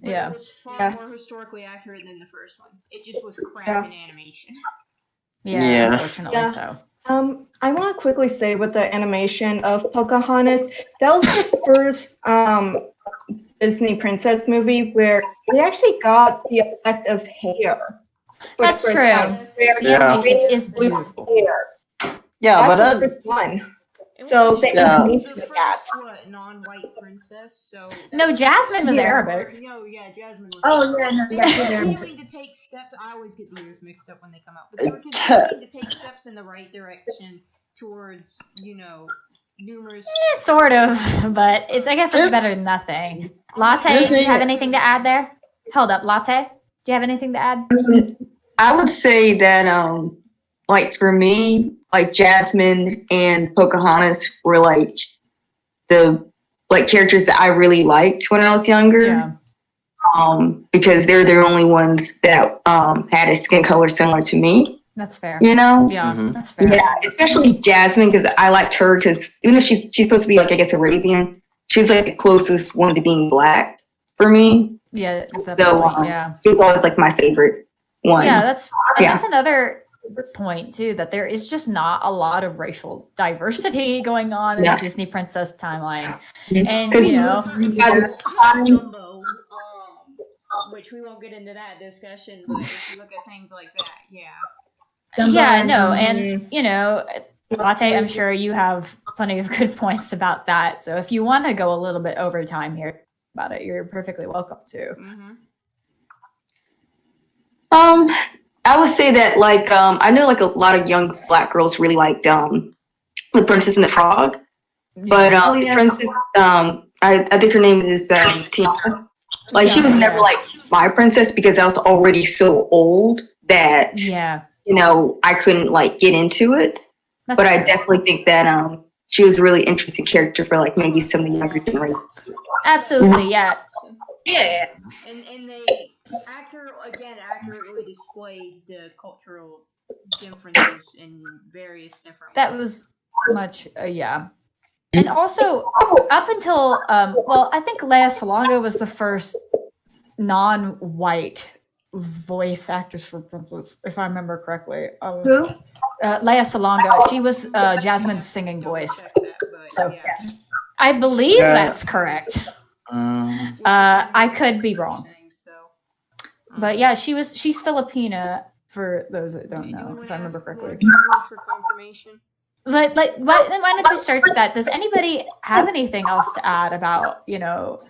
Yeah. It was far more historically accurate than the first one. It just was crap in animation. Yeah. Unfortunately so. I want to quickly say with the animation of Pocahontas, that was the first Disney princess movie where they actually got the effect of hair. That's true. The animation is beautiful. Yeah, but that's the first one. So the animation of that. Non-white princess. So no, Jasmine was Arabic. No, yeah, Jasmine was. Oh yeah, no, yeah. Continuing to take steps. I always get the years mixed up when they come out. But they were continuing to take steps in the right direction towards, numerous. Yeah, sort of, but I guess it's better than nothing. Latte, do you have anything to add there? Hold up, Latte, do you have anything to add? I would say that, for me, Jasmine and Pocahontas were the characters that I really liked when I was younger. Yeah. Because they're the only ones that had a skin color similar to me. That's fair. You know? Yeah, Mhm. that's fair. Yeah, especially Jasmine, because I liked her because even if she's supposed to be like, I guess, Arabian, she's like the closest one to being black for me. Yeah, So definitely. Yeah. she was always like my favorite one. Yeah, that's Yeah. another point too, that there is just not a lot of racial diversity going on in Yeah. the Disney princess timeline. Mhm. And 'Cause- you know, Jumbo, which we won't get into that discussion, but if you look at things like that, yeah. yeah, no, and you know, Latte, I'm sure you have plenty of good points about that. So if you want to go a little bit over time here about it, you're perfectly welcome to. Mm-hmm. I would say that like I know like a lot of young black girls really liked The Princess and the Frog, but the princess I think her name is Tiana. Like she was never like my princess because I was already so old that you know I couldn't like get into it. That's but I fair. definitely think that she was a really interesting character for like maybe some of the younger generation. Absolutely, yeah. Yeah. And they accurately displayed the cultural differences in various different That ways. was much, yeah. And also, up until, well, I think Lea Salonga was the first non-white voice actress for Princess, if I remember correctly. Who? Lea Salonga. She was Jasmine's singing voice. Check that, but So- yeah. I believe Yeah. that's correct. I could be wrong. But yeah, she's Filipina, for those that don't know, if I remember correctly. For confirmation. Why don't you search that? Does anybody have anything else to add about, you know,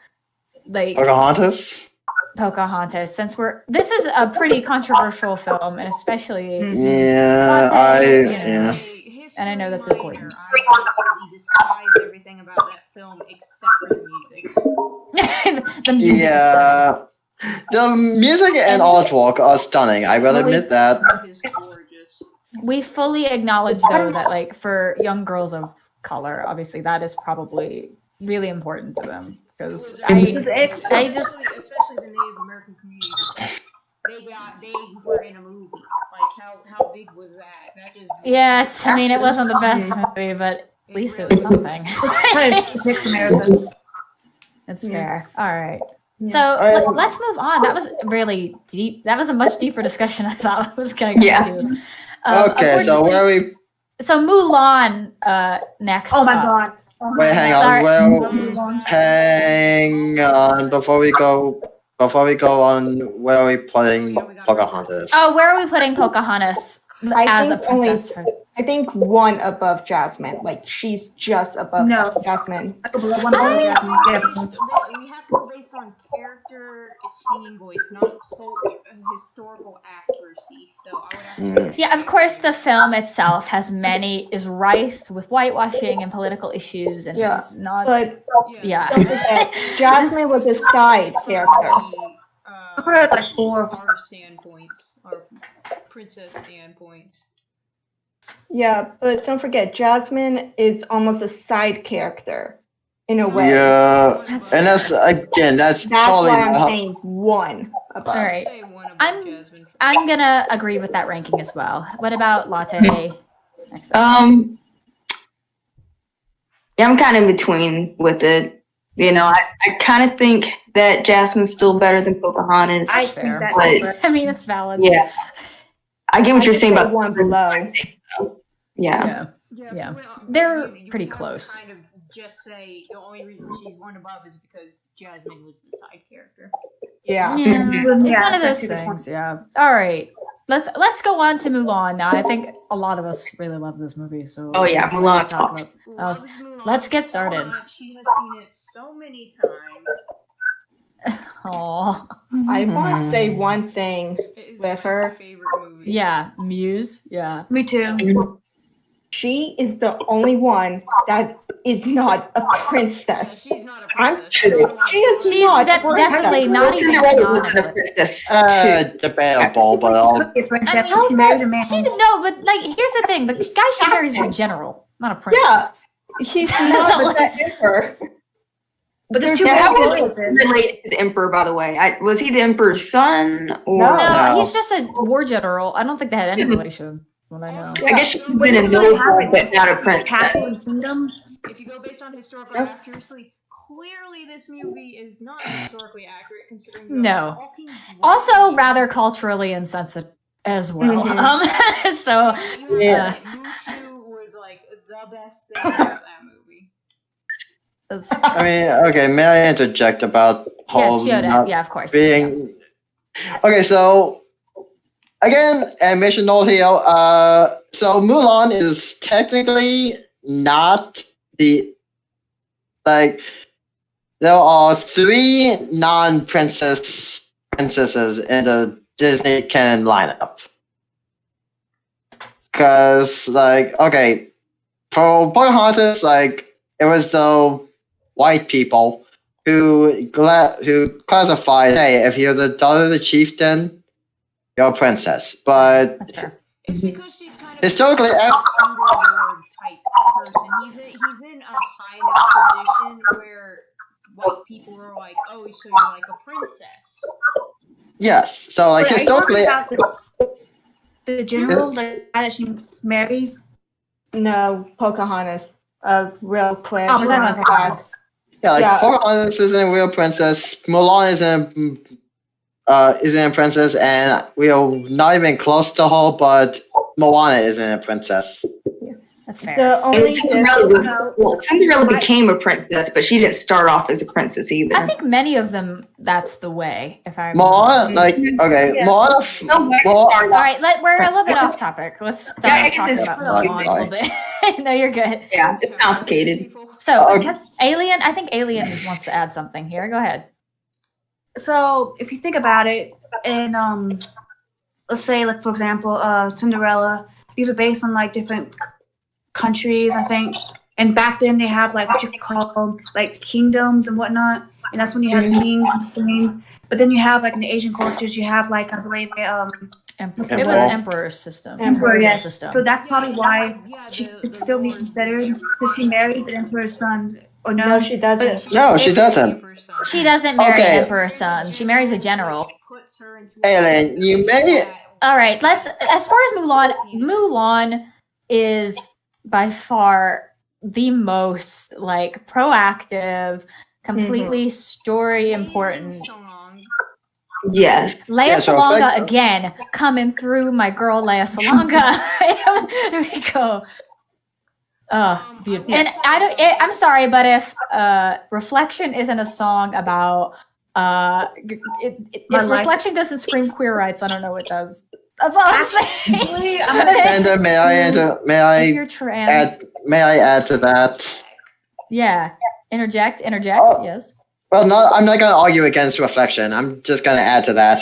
like Pocahontas? Pocahontas? Since this is a pretty controversial film, and especially Yeah, you know. yeah. And I know that's important. I absolutely despise everything about that film except for the music. The music is Yeah. The music and artwork are stunning. I will admit that. It is gorgeous. we fully acknowledge though that like for young girls of color, obviously that is probably really important to them because Especially the Native American community. They were in a movie. Like how big was that? That just I mean it wasn't the best movie, but at least it was something. It's America. That's fair. All right. Yeah. So let's move on. That was really deep. That was a much deeper discussion I thought I was going to get to. Okay, so where are we? So Mulan next. Oh my up. god. Wait, hang on. Sorry. Well, hang on. Before we go on, where are we putting Pocahontas? Oh, where are we putting Pocahontas as a princess? I think one above Jasmine. Like she's just above No. Jasmine. We have to go based on character, singing voice, not historical accuracy. So I would have to. Yeah, of course, the film itself is rife with whitewashing and political issues, and Yeah, it's not. But Yeah. don't forget, Jasmine was a side character. I heard like 4. Our standpoints, our princess standpoints. Yeah, but don't forget, Jasmine is almost a side character in a way. Yeah, and that's That's totally why I'm not. saying one above. All right. Say one above I'm- Jasmine. I'm gonna agree with that ranking as well. What about Latte? Next up? Yeah, I'm kind of in between with it. You know, I kind of think that Jasmine's still better than Pocahontas. I That's think fair. that. I mean, it's valid. Yeah, I get what you're I'd saying say about one below. Yeah. Yeah. If Yeah. you went on- They're you pretty would have to close. Kind of just say the only reason she's one above is because Jasmine was the side character. Yeah. Yeah, it's Yeah, one of that's those a good point. things. Yeah. All right. Let's go on to Mulan now. I think a lot of us really love this movie. So Oh, yeah, let's Mulan's talk awesome. about- Loves Mulan let's get so started. much. She has seen it so many times. Aw. I want to say one thing. It is With my her. favorite movie. Yeah, Muse. Yeah. Me too. She is the only one that is not a Yeah, princess. she's not a I'm princess. kidding. She is She's not. definitely not even Cinderella wasn't a not. princess too. Debatable, but I'll. Could be a princess. I mean, She married a man. No, but like, here's the thing: the guy she marries is a general, not a prince. Yeah. He's not So, the emperor. But there's two Now, how ways was to he look at this. related to the emperor? By the way, was he the emperor's son or? No. No, he's just a war general. I don't think they had any relation. What I know. Also, I guess if she's you go been a based noble, on but not a princess. Castle and kingdoms. If you go based on historical accuracy, clearly this movie is not historically accurate considering the No. talking dragon. Also, rather culturally insensitive as well. So, Yeah, but you have Yeah. to admit, Mushu was like the best thing about that movie. that's I mean, okay, may I interject about whole not yeah, of course. being okay? So again, animation note here. So Mulan is technically not the like. There are 3 non-princesses in the Disney canon lineup. Cause okay, for Pocahontas, it was the white people who classified, hey, if you're the daughter of the chieftain, you're a princess. But That's fair. It's because she's kind of historically, a feudal lord type person. He's in a high enough position where white people are like, oh, so you're like a princess. yes. So Wait, are you talking historically, about the general like that she marries? No, Pocahontas, a real prince. Oh, we're talking about Pocahontas. yeah, Yeah. Pocahontas isn't a real princess. Mulan isn't a princess, and we are not even close to her. But Moana isn't a princess. That's fair. The And only Cinderella became a princess, but she didn't start off as a princess either. I think many of them, that's the way, if I remember. Moana, okay, Moana. All right, we're a little bit off topic. Let's stop Yeah, I guess talking it's about really Mulan a little bit. No, you're good. Yeah, it's complicated. So, Okay. Alien, I think Alien wants to add something here. Go ahead. So if you think about it, and let's say like for example, Cinderella, these are based on like different countries, I think. And back then they have like what you call like kingdoms and whatnot, and that's when you have kings and queens. But then you have like in the Asian cultures, you have like I believe It was Emperor. Emperor's system. emperor, yes. System. So that's probably why Yeah, she the could still be lords considered and- because she marries an emperor's son. Or no, No, she doesn't. No, she It's- doesn't. She doesn't marry Okay. an emperor's son. She marries a general. Alien, you may. All right, as far as Mulan is by far the most like proactive, completely story important. Yes. Leia Yeah, so Salonga effect- again coming through, my girl Leia Salonga. There we go. Oh, beautiful. And I'm sorry, but if Reflection isn't a song about if My life. Reflection doesn't scream queer rights, I don't know what does. That's all I'm saying. Actually, And may I If you're trans, add to that? yeah. Interject. Oh. Yes. Well, I'm not gonna argue against Reflection. I'm just gonna add to that.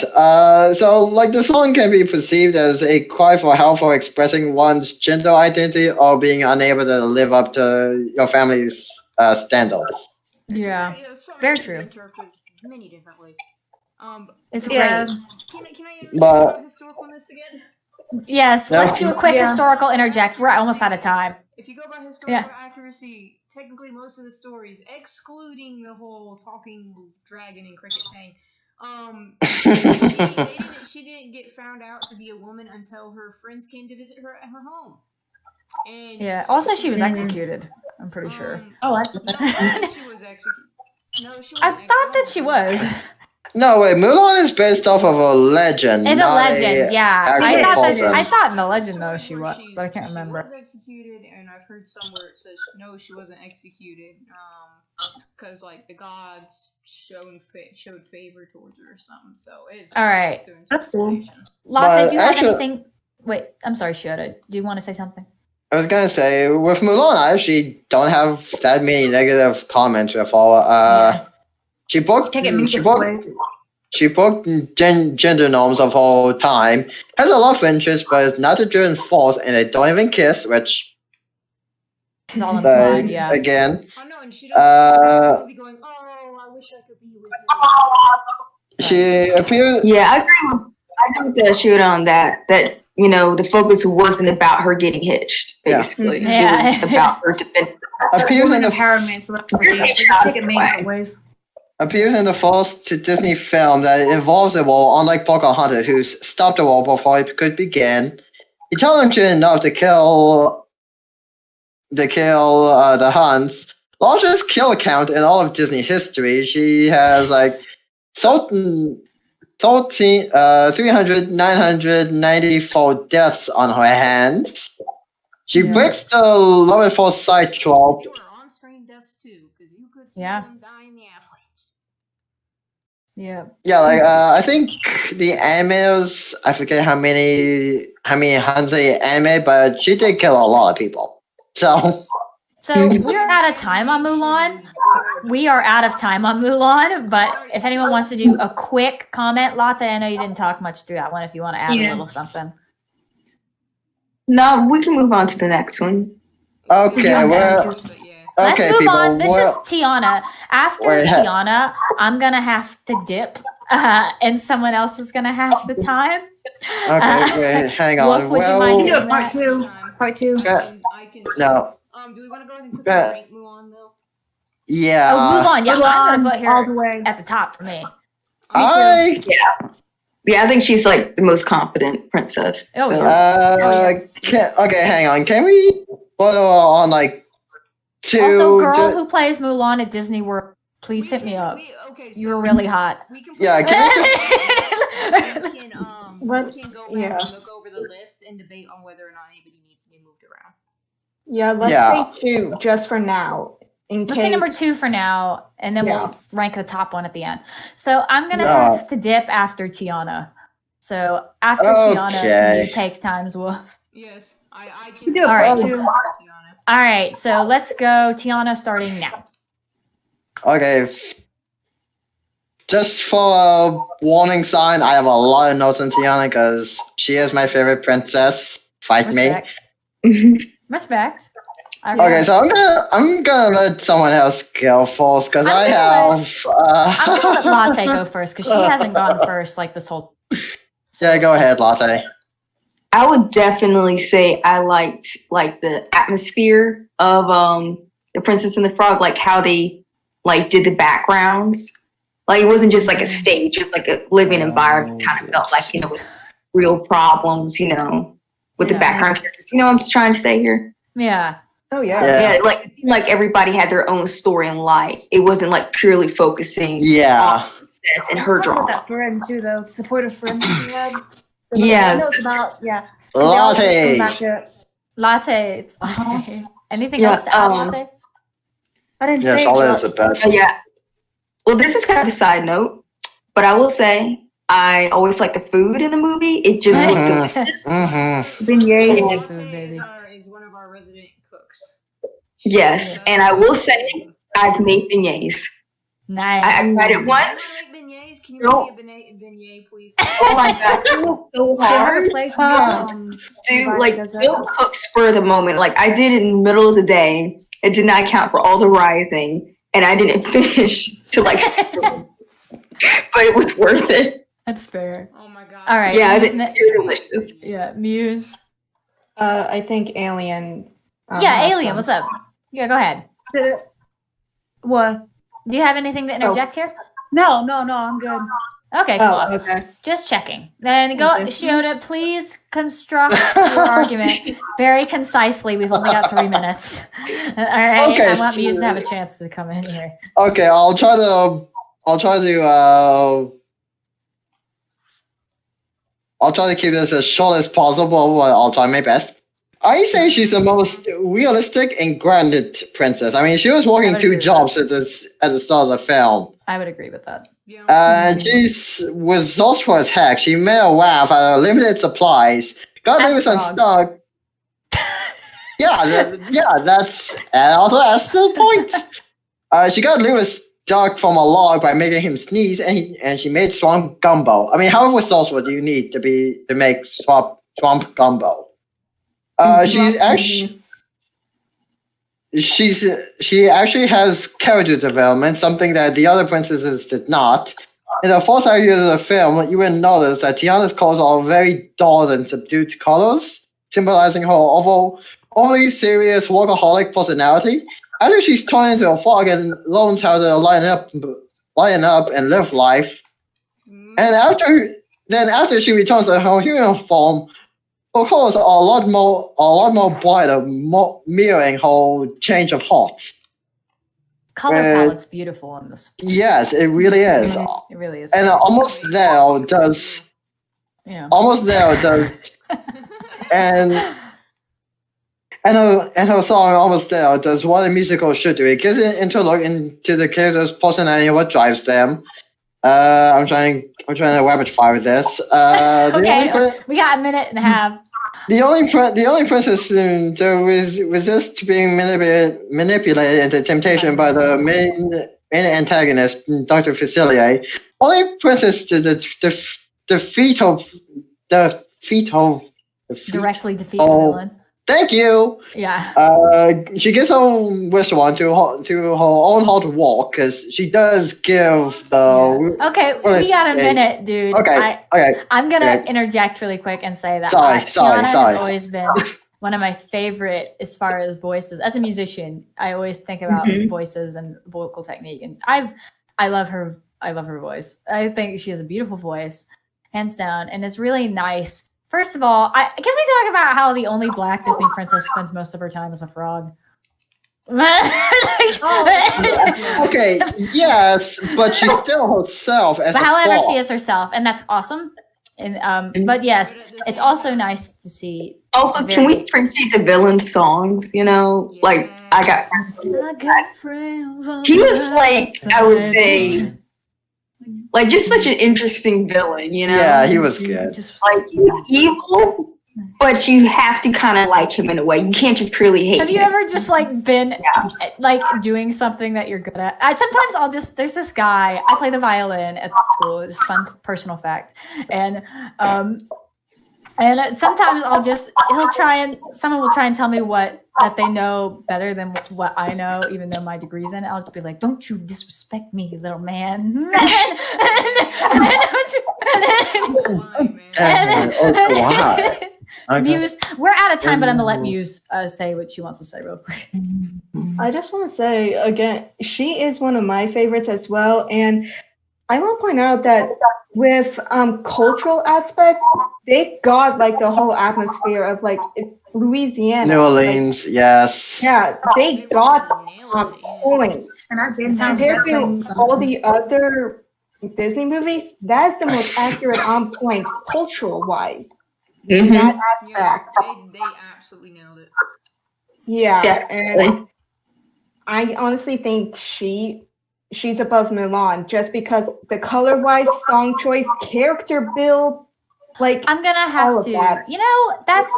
So the song can be perceived as a cry for help for expressing one's gender identity or being unable to live up to your family's standards. Yeah. Sorry, Very to true. interrupt in many different ways. It's yeah. great. Can I But- historicalness again? Yes. No. Let's do a quick Yeah. historical interject. We're almost out of time. If you go by historical accuracy, technically most of the stories, excluding the whole talking dragon and cricket thing, she didn't get found out to be a woman until her friends came to visit her at her home. And Yeah. so Also, she was executed. I'm pretty sure. Oh, that's No, I don't think she was executed. No, she I wasn't thought that she was. No, wait. Mulan is based off of a legend. It's a not legend, yeah. actual person. I thought in the legend though she was, but I can't remember. She was executed, and I've heard somewhere it says no, she wasn't executed. Because like the gods showed favor towards her or something. So it's All right. to That's cool. interpretation. Latte, do you have actually- anything? Wait, I'm sorry, Shioda. Do you want to say something? I was gonna say with Mulan, I actually don't have that many negative comments with her. Yeah. She booked Take it me she this booked way. she booked gender norms of her time. Has a lot of interest, but it's not a driven force, and they don't even kiss. Which It's all implied, like yeah. again, Oh no, and she doesn't be going, oh, I wish I could be with you. she appears. Yeah, I agree with I know that shoot on that the focus wasn't about her getting hitched. Basically, Yeah. it was about her defending. Appears in Woman the empowerment. So that's what they take it many different ways. appears in the first Disney film that involves a wall, unlike Pocahontas, who's stopped the wall before it could begin. He challenged it enough to kill the Huns. Largest kill count in all of Disney history. She has like 394 deaths on her hands. She breaks the love at first sight trope. They were on-screen deaths too, because you could see Yeah. them die in the avalanche. Yeah. Yeah, like I think the animators, I forget how many Huns they animate, but she did kill a lot of people. So we're out of time on Mulan. We are out of time on Mulan, but if anyone wants to do a quick comment, Latte, I know you didn't talk much through that one. If you want to add a little something. No, we can move on to the next one. okay, But yeah. Let's okay, move people. on. This is Tiana. After Wait, Tiana, I'm gonna have to dip, and someone else is gonna have the time. Okay, wait, hang Wolf, on. would you Well, mind You do doing a part that? two. Part two. I can no, do we want to go ahead and quickly rank Mulan though? yeah, Oh, move on. Yeah, I'm gonna put all the her way. at the top for me. Yeah, I think she's like the most confident princess. Oh, yeah. Okay, hang on. Can we put her on like two? Also, girl who plays Mulan at Disney World, please hit me up. You were really hot. We can Yeah, we can go back and look over the list and debate on whether or not anybody needs to be moved around. Yeah, let's say 2 just for now. Let's say number 2 for now, and then we'll rank the top one at the end. So I'm gonna have to dip after Tiana. So after Tiana, can you take times, Wolf? Yes, I can do it. All right. Tiana. All right, so let's go Tiana starting now. Okay. Just for a warning sign, I have a lot of notes on Tiana because she is my favorite princess. Fight Respect. me. Respect. Okay, so I'm gonna let someone else go first because I have. I'm gonna let Latte go first because she hasn't gone first like this whole. So. Yeah, go ahead, Latte. I would definitely say I liked like the atmosphere of the Princess and the Frog, like how they like did the backgrounds. Like it wasn't just like a stage, it's like a living environment. Kind of felt like with real problems, with the background characters. You know what I'm just trying to say here? Yeah. Oh yeah. Yeah, like it seemed like everybody had their own story in life. It wasn't like purely focusing on Princess and her drama. That friend too, though, supportive friend she had. Yeah. I know it's about Latte. Latte. It's latte. Anything else to add, Latte? I didn't say Charlotte is the best. Yeah. Well, this is kind of a side note, but I will say I always like the food in the movie. It just looked delicious. Beignets is one of our resident cooks. Yes, and I will say I've made beignets. Nice. I tried it once. I like beignets. Can you make me a beignet, please? Oh my god, it was so hard. Dude, like don't cook spur of the moment. Like I did it in the middle of the day. It did not count for all the rising, and I didn't finish till like 6. But it was worth it. That's fair. Oh my god. All right. Yeah, they're delicious. Yeah, Muse. I think Alien. Alien. What's up? Yeah, go ahead. What? Do you have anything to interject here? No, I'm good. Okay, cool. Oh, okay. Just checking. Then go, Shioda, please construct your argument very concisely. We've only got 3 minutes. All right. Okay, I want Muse to have a chance to come in here. Okay, I'll try to keep this as short as possible, but I'll try my best. I say she's the most realistic and grounded princess. I mean, she was working 2 jobs at the start of the film. I would agree with that. And she's resourceful as heck. She made a raft out of limited supplies. Got Lewis unstuck. That's also that's the point. She got Lewis stuck from a log by making him sneeze, and she made swamp gumbo. I mean, how resourceful do you need to make swamp gumbo? She actually has character development, something that the other princesses did not. in the first few years of the film, you will notice that Tiana's clothes are very dull and subdued colors, symbolizing her overly serious workaholic personality. After she's turned into a frog and learns how to line up and live life, and after she returns to her human form, her colors are a lot more brighter, mirroring her change of heart. Color palette's beautiful in this. Yes, it really is. It really is. And almost there does, and her song Almost There does what a musical should do. It gives an interlook into the character's personality and what drives them. I'm trying to rapid fire this. Okay, we got a minute and a half. The only princess to resist being manipulated into temptation by the main antagonist, Dr. Facilier. Only princess to Directly defeat the villain. Thank you. Yeah. She gets her wish one through her own hard work because she does give the. Yeah. Okay, we got a minute, dude. Okay. I'm gonna interject really quick and say that Sorry. has always been one of my favorite as far as voices. As a musician, I always think about voices and vocal technique, and I love her. I love her voice. I think she has a beautiful voice, hands down, and it's really nice. First of all, can we talk about how the only Black Disney princess spends most of her time as a frog? Okay, yes, but she's still herself as however, she is herself, and that's awesome. And but yes, it's also nice to see. Also, can we appreciate the villain songs? You know, like I got friends. He was like, I would say, like just such an interesting villain. You know? Yeah, he was good. Just like he's evil, but you have to kind of like him in a way. You can't just purely hate him. Have you ever just like been like doing something that you're good at? Sometimes there's this guy, I play the violin at school, it's a fun personal fact. And sometimes someone will try and tell me that they know better than what I know, even though my degree's in it. I'll just be like, don't you disrespect me, little man. Okay. Muse, we're out of time, but I'm gonna let Muse say what she wants to say real quick. I just want to say again, she is one of my favorites as well, and I want to point out that with cultural aspect, they got like the whole atmosphere of like it's Louisiana, New Orleans, yes. Yeah, they got point. And I've been compared to all the other Disney movies, that's the most accurate on point cultural wise. That aspect. They absolutely nailed it. Yeah, and I honestly think she's above Milan just because the color wise, song choice, character build, like I'm gonna have to that. You know, that's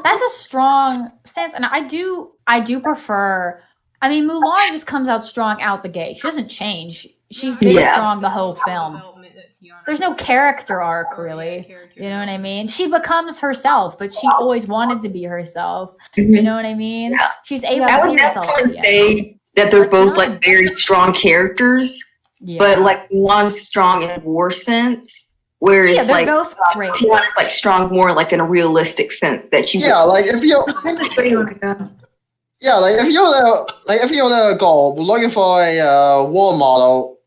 a strong stance, and I do prefer. I mean, Mulan just comes out strong out the gate. She doesn't change. She's been strong the whole film. There's no character arc, really. You know what I mean? She becomes herself, but she always wanted to be herself. You know what I mean? Yeah. She's able to be herself. I would say that they're both like very strong characters, but like Mulan's strong in a war sense, whereas like Tiana's like strong more like in a realistic sense that you. Yeah, like if you. Yeah, like if you're the goal looking for a role model,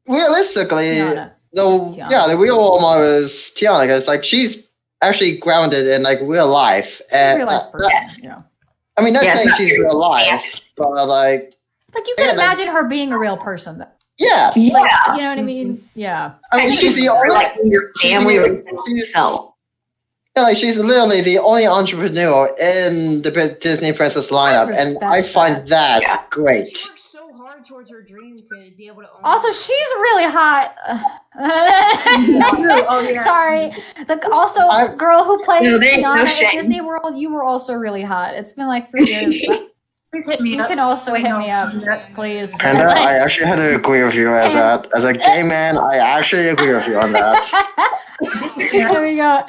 realistically, the real role model is Tiana, because like she's actually grounded in like real life, and I mean, not saying she's real life, but like you can imagine her being a real person, though. Yeah, you know what I mean? Yeah, I mean, she's the only like your family or yourself. Yeah, like she's literally the only entrepreneur in the Disney Princess lineup, and I find that great. She works so hard towards her dream to be able to. Also, she's really hot. Sorry. Girl who played Tiana at Disney World, you were also really hot. It's been like 3 years. Please hit me up. You can also hit me up, please. And I actually had to agree with you as a gay man. I actually agree with you on that. There we go.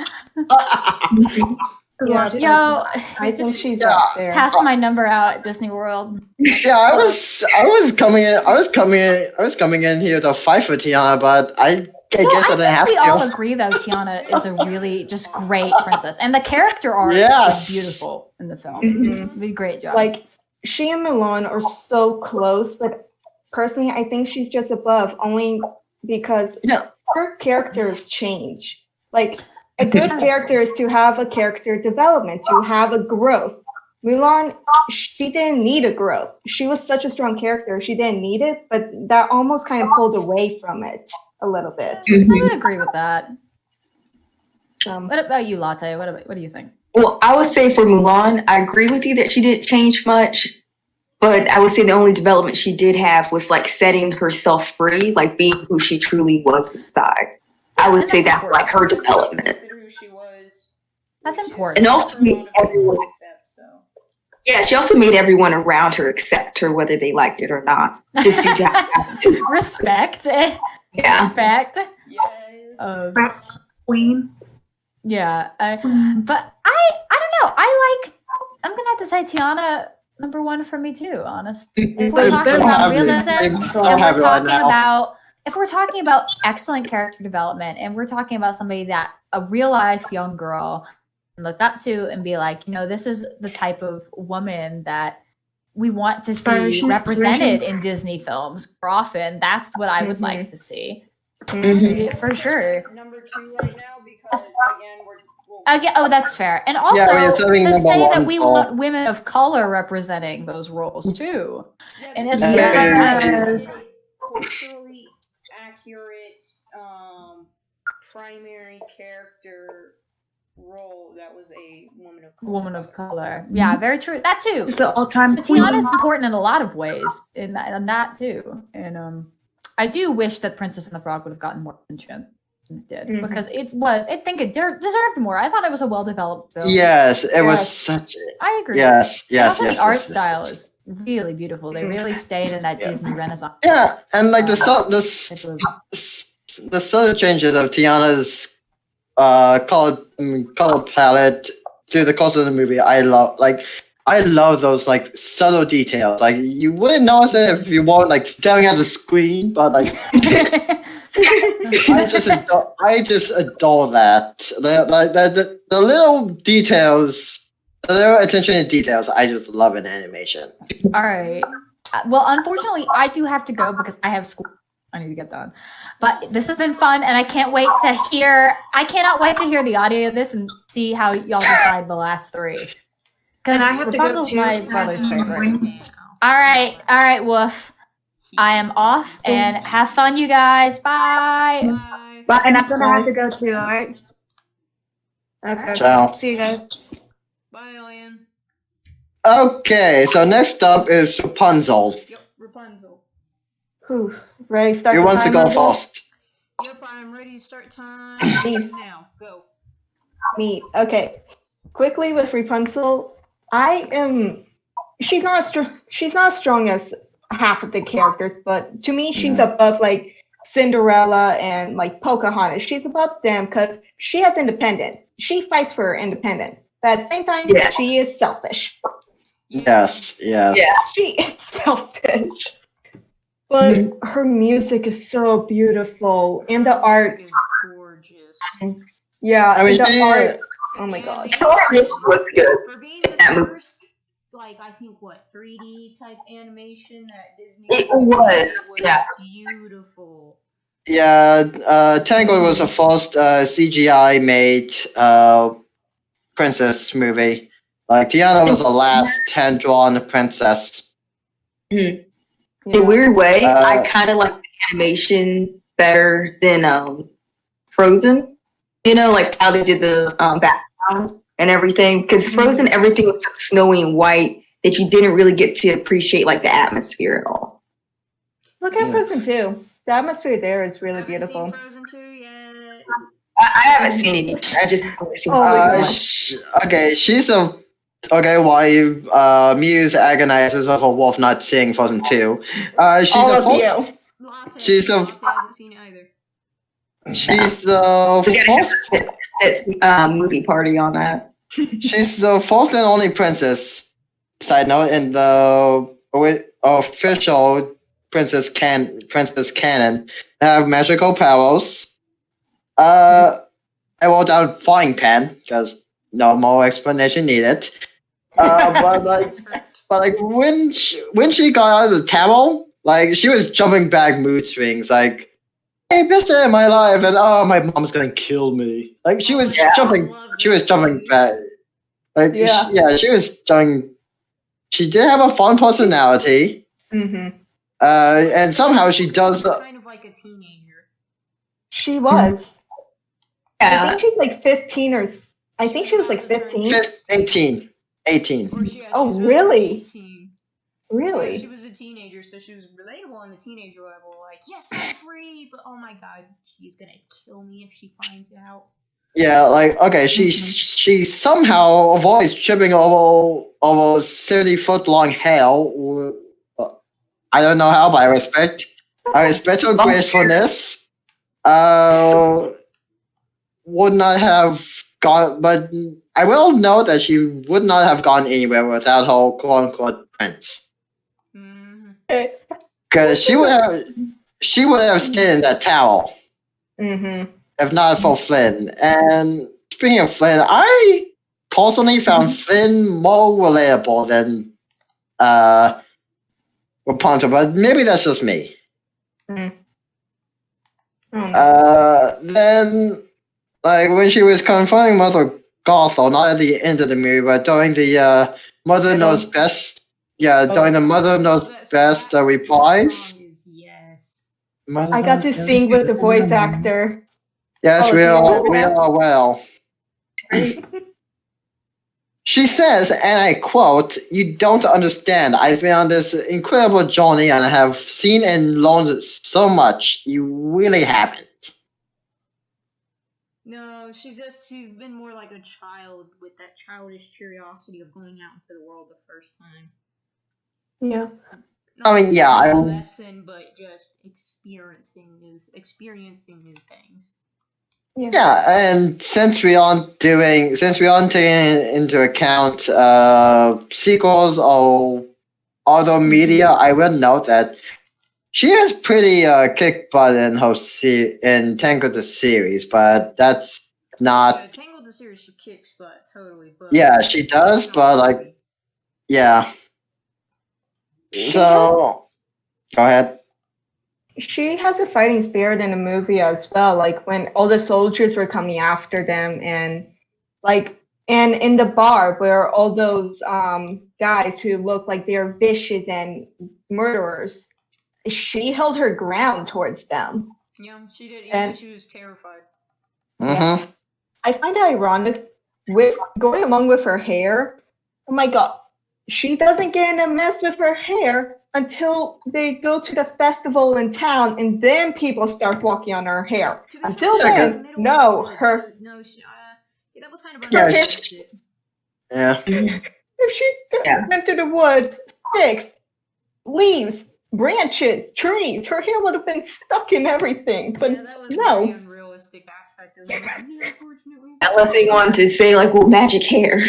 Yeah, Yo, I think just she's Yeah. up there. pass my number out at Disney World. Yeah, I was coming in here to fight for Tiana, but I No, guess I I didn't think have we all to. agree though Tiana is a really just great princess, and the character art Yes. is beautiful in the film. Mhm. Did a great job. Like, she and Milan are so close, but personally, I think she's just above only because Yeah. her characters change. Like, a good character is to have a character development, to have a growth. Mulan, she didn't need a growth. She was such a strong character, she didn't need it, but that almost kind of pulled away from it a little bit. I would agree with that. Um, What about you, Latte? What do you think? Well, I would say for Mulan, I agree with you that she didn't change much, but I would say the only development she did have was like setting herself free, like being who she truly was inside. I would say that's like her development. Accepted who she was. That's which is important. And also for a lot of people everyone- to accept, so. Yeah, she also made everyone around her accept her, whether they liked it or not. Just due to Respect. yeah. Respect. Yes. Queen. Yeah. But I don't know. I'm gonna have to say Tiana number one for me too, honestly. If we're talking about realism, if we're talking about excellent character development, and we're talking about somebody that a real life young girl can look up to and be like, this is the type of woman that we want to see represented in Disney films more often. That's what I would like to see. Yeah, for sure. Number 2 right now because again That's fair. And also we're telling to number say that one we for- want women of color representing those roles too. And it's Yeah, very yeah, nice. culturally accurate primary character role that was a woman of color. Yeah, very true. That too. She's the all-time So queen. Tiana's important in a lot of ways in that too. And I do wish that Princess and the Frog would have gotten more attention than it did, because I think it deserved more. I thought it was a well-developed film. Yes, it was such. I agree. Yes, And yes, also yes. the art yes, yes. style is really beautiful. They really stayed in that Disney Renaissance. Yeah, and like the type of- subtle changes of Tiana's color palette through the course of the movie, I love those like subtle details. Like you wouldn't notice it if you weren't like staring at the screen, but like I just adore that. The little details, the little attention to details. I just love in animation. All right. Well, unfortunately, I do have to go because I have school. I need to get done. But this has been fun, and I cannot wait to hear the audio of this and see how y'all decide the last three. Because I have to go Rapunzel's too. my brother's favorite. All right, Wolf. I am off, and have fun, you guys. Bye. Bye. But and I'm gonna have to go too. All right. okay. Ciao. See you guys. Bye, Alien. Okay, so next up is Rapunzel. Yep, Rapunzel. Whew. Ready to start Who the wants to timer, go Will? first? Yep, I'm ready to start time now. Go. Me. Okay. Quickly with Rapunzel, she's not as strong as half of the characters, but to me she's above like Cinderella and like Pocahontas. She's above them because she has independence. She fights for her independence. But at the same time, she is selfish. Yes. Yeah. She is selfish. But her music is so beautiful, and the art. is gorgeous. Yeah, I mean, and the she- art. Oh my god. It was good. For being the That movie. first, like I think 3D type animation that Disney It was, it was yeah. beautiful. Yeah, Tangled was the first CGI made princess movie. Like Tiana was the last hand drawn princess. In a weird way, Uh, I kind of like the animation better than Frozen. You know, like how they did the background and everything. Because Frozen, everything was so snowy and white that you didn't really get to appreciate like the atmosphere at all. Look at Yeah. Frozen 2. The atmosphere there is really Haven't beautiful. seen Frozen 2 yet. I haven't seen it yet. I just haven't seen Oh, it. wait, She's a while Muse agonizes over Wolf not seeing Frozen 2. She's All the of first. you. She's a- Latte hasn't seen it either. She's the We gotta first. have a movie party on that. She's the first and only princess. Side note, in the official princess canon, to have magical powers. I wrote down frying pan because no more explanation needed. But like, That's correct. but like when she got out of the towel, like she was jumping back mood swings, like, hey, best day of my life, and oh, my mom's gonna kill me. Like she was jumping, she was jumping back. Like Yeah. she was jumping. She did have a fun personality, Mm-hmm. and somehow she does. Kind of like a teenager. She was. I Yeah. think she's like 15 or. I think she was like 15. 18. 18. Or she, Oh, she was about to be really? 18. Really? So she was a teenager, so she was relatable on the teenager level. Like, yes, I'm free, but oh my god, she's gonna kill me if she finds out. Yeah, like okay, she somehow avoids tripping over 70-foot long hair. I don't know how, but I respect her gracefulness. Would not have gone, but I will note that she would not have gone anywhere without her quote unquote prince. Because she would have stayed in that tower Mm-hmm. if not for Flynn. And speaking of Flynn, I personally found Flynn more relatable than Rapunzel, but maybe that's just me. Mm. Then, like when she was confronting Mother Gothel, not at the end of the movie, but during the Mother Knows Best. Yeah, during the Mother Knows Best replies. Yes. I got to sing with the voice actor. Yes, Oh, we do you remember are that? well. She says, and I quote, "You don't understand. I've been on this incredible journey and I have seen and learned so much. You really haven't." No, she's been more like a child with that childish curiosity of going out into the world the first time. Yeah. Not I mean, yeah, learning a I lesson, but just experiencing new things. yeah, and since we aren't taking into account sequels or other media, I will note that she has pretty kick butt in her in Tangled the series, but that's not. Yeah, Tangled the series, she kicks butt totally, but Yeah, she does, but like, yeah. So, go ahead. She has a fighting spirit in the movie as well. Like when all the soldiers were coming after them, and in the bar where all those guys who look like they're vicious and murderers, she held her ground towards them. Yeah, she did, even though she was terrified. Mm-hmm. I find it ironic with going along with her hair. Oh my god, she doesn't get in a mess with her hair until they go to the festival in town, and then people start walking on her hair. Until then, no, her. No, that was kind of Yeah, unrealistic. Yeah. If she went to the woods, sticks, leaves, branches, trees, her hair would have been stuck in everything. But Yeah, that was no. a very unrealistic aspect of the movie, unfortunately. Unless they wanted to say like, well, magic hair.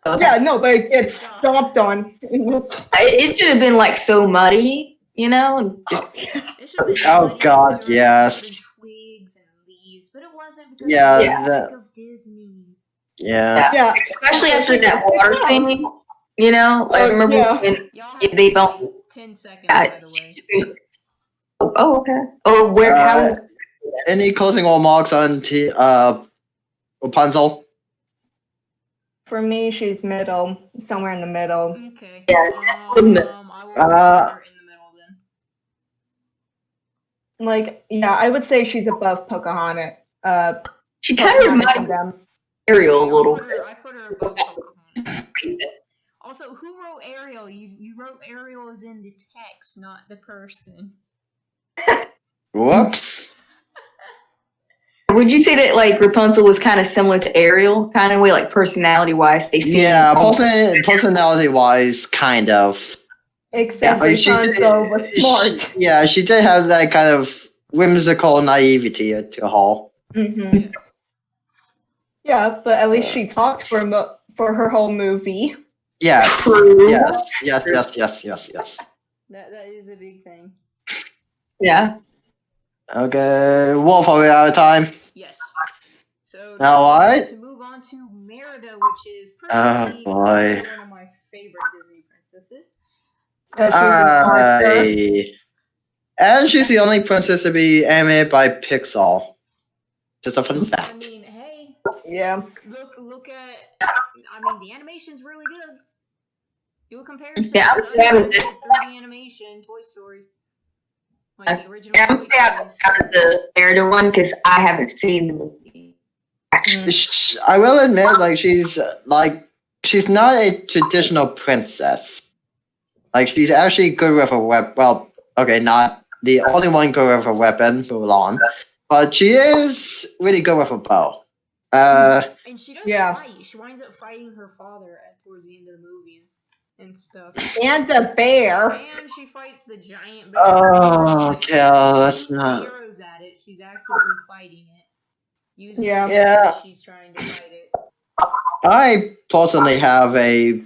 Yeah, no, but it gets stomped on. It should have been like so muddy, you know. Oh God, yes. Twigs and leaves, but it wasn't because Yeah, of the magic of Disney. Yeah. Especially after that water scene, you know. I remember when they don't. 10 seconds, by the way. Oh, okay. Or where? How? Any closing remarks on Rapunzel? For me, she's middle, somewhere in the middle. Okay. Yeah. I will put her in the middle then. Like, yeah, I would say she's above Pocahontas. She kind of reminds me of Ariel a little bit. I put her above Pocahontas. Also, who wrote Ariel? You wrote Ariel as in the text, not the person. Whoops. Would you say that like Rapunzel was kind of similar to Ariel, kind of way, like personality-wise? They seem personality-wise, kind of. Except Rapunzel was smart. She did have that kind of whimsical naivety to her. Mm-hmm. Yes. Yeah, but at least she talked for her whole movie. Yes. True. Yes. That is a big thing. Yeah. Okay, Wolf, are we out of time? Yes. So Now now what? it's to move on to Merida, which is personally boy. one of my favorite Disney princesses. And she's the only princess to be animated by Pixar. Just a fun fact. I mean, hey, Yeah. look at. I mean, the animation's really good. Do a comparison. Yeah, with I'm sad other with this. 3D animation, Toy Story, like the original I'm Toy sad Stories. about the Merida one because I haven't seen the movie. Actually, I will admit, like she's not a traditional princess. Like she's actually good with a weapon. Well, okay, not the only one good with a weapon, Mulan, but she is really good with a bow. And she does Yeah. fight. She winds up fighting her father towards the end of the movie and stuff. And the bear. And she fights the giant bear. Oh, She yeah, that's shoots not. arrows at it. She's actively fighting it. Using Yeah. it Yeah. as she's trying to fight it. I personally have a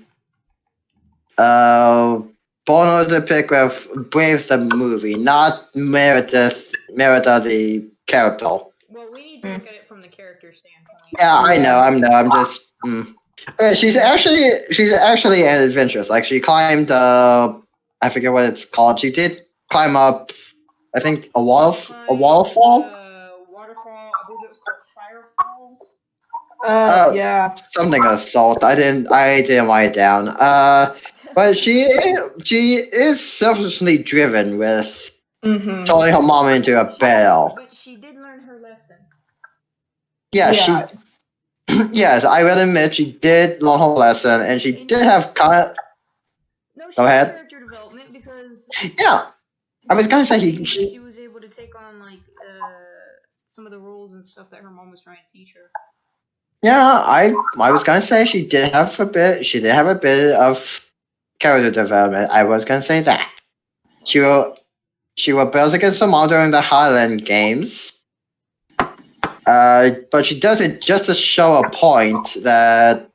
bono to pick with Brave the movie, not Merida the character. Well, we need to look at it from the character standpoint. Yeah, I know. I'm just. Okay, she's actually an adventurous. Like she climbed. I forget what it's called. She did climb up. I think a waterfall. Waterfall. I believe it was called Fire Falls. Yeah. Something of salt. I didn't write it down. But she is selfishly driven with turning her mom into a belle. But she did learn her lesson. Yeah, Yeah. yes, I will admit she did learn her lesson, and she did have No, she Go had ahead. character development because Yeah, I was gonna say she was able to take on like some of the rules and stuff that her mom was trying to teach her. Yeah, I was gonna say she did have a bit. She did have a bit of character development. I was gonna say that. She rebels against her mom during the Highland Games. But she does it just to show a point that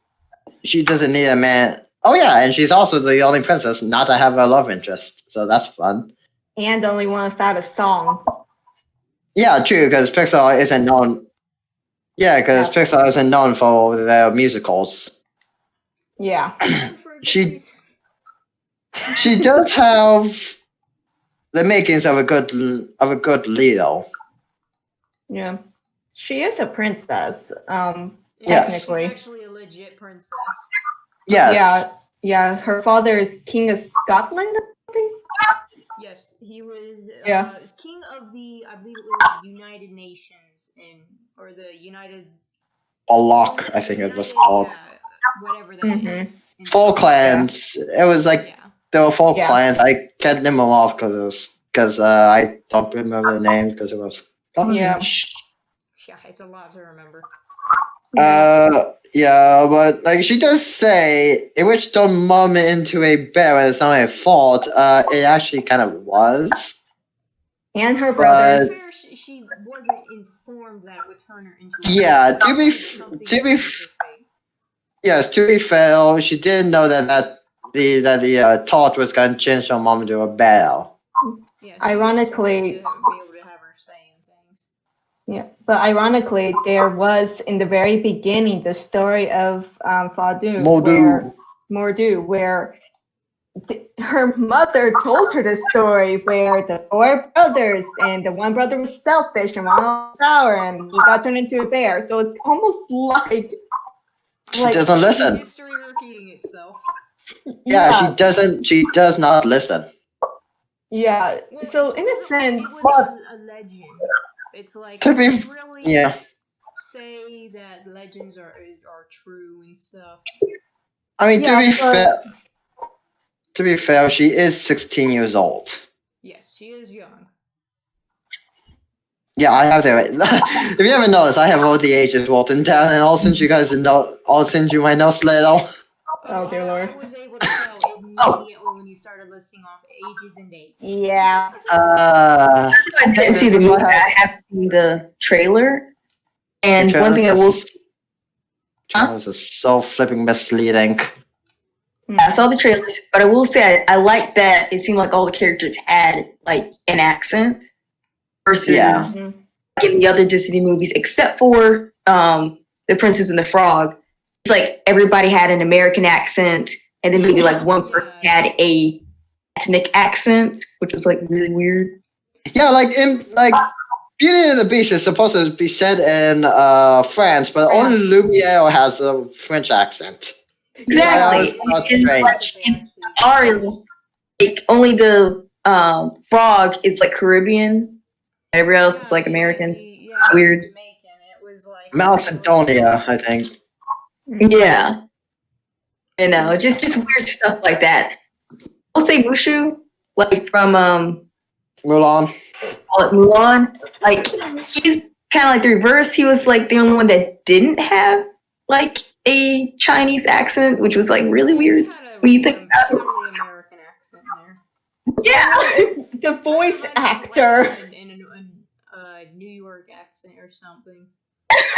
she doesn't need a man. Oh yeah, and she's also the only princess not to have a love interest, so that's fun. And only one without a song. Yeah, true, because Pixar isn't known. Yeah, because Pixar isn't known for their musicals. Yeah. She does have the makings of a good leader. Yeah. She is a princess. Yes. Technically. She's actually a legit princess. Yes. Yeah. Yeah. Her father is King of Scotland or something. Yes, he was. Yeah. King of the, I believe it was United Nations or the United. Balak, I think it was called. Yeah, whatever that is. Four clans. It was like there were four clans. I can't name them off because I don't remember the names because it was. Yeah. Yeah, it's a lot to remember. Yeah, but like she does say, in which turned mom into a bear and it's not my fault. It actually kind of was. And her brother. To be fair, she wasn't informed that it would turn her into a yeah. Yes, to be fair, she didn't know that the thought was going to change her mom into a bear. Yeah, ironically, be able to have her saying things. Yeah, but ironically, there was in the very beginning the story of Mordu, where her mother told her the story where the four brothers and the one brother was selfish and one was sour and he got turned into a bear. So it's almost like she doesn't listen. History repeating itself. Yeah, she doesn't. She does not listen. Yeah. Well, so in a sense, it was a legend. It's like to be really say that legends are true and stuff. I mean, to be fair, she is 16 years old. Yes, she is young. Yeah, I have that. If you haven't noticed, I have all the ages written down, and I'll send you guys I'll send you my notes later. Oh dear Lord. I was able to tell immediately when you started listing off ages and dates. Yeah. I didn't see the movie. I have seen the trailer. And one thing I will Trailers are so flipping misleading. Yeah, I saw the trailers, but I will say I like that it seemed like all the characters had like an accent versus Yeah. like, in the other Disney movies, except for The Princess and the Frog. It's like everybody had an American accent, and then maybe like one person had a ethnic accent, which was like really weird. Yeah, like Beauty and the Beast is supposed to be set in France, but only Lumiere has a French accent. Exactly. Not And strange. like in Ariel, like only the frog is like Caribbean. Everybody else is like American. Weird. Jamaican. It was like Macedonia, I think. Yeah. You know, just weird stuff like that. I'll say Mushu, like from Mulan. call it Mulan. Like he's kind of like the reverse. He was like the only one that didn't have like a Chinese accent, which was like really weird when you think about it. American accent there. Yeah. The voice actor. In a New York accent or something.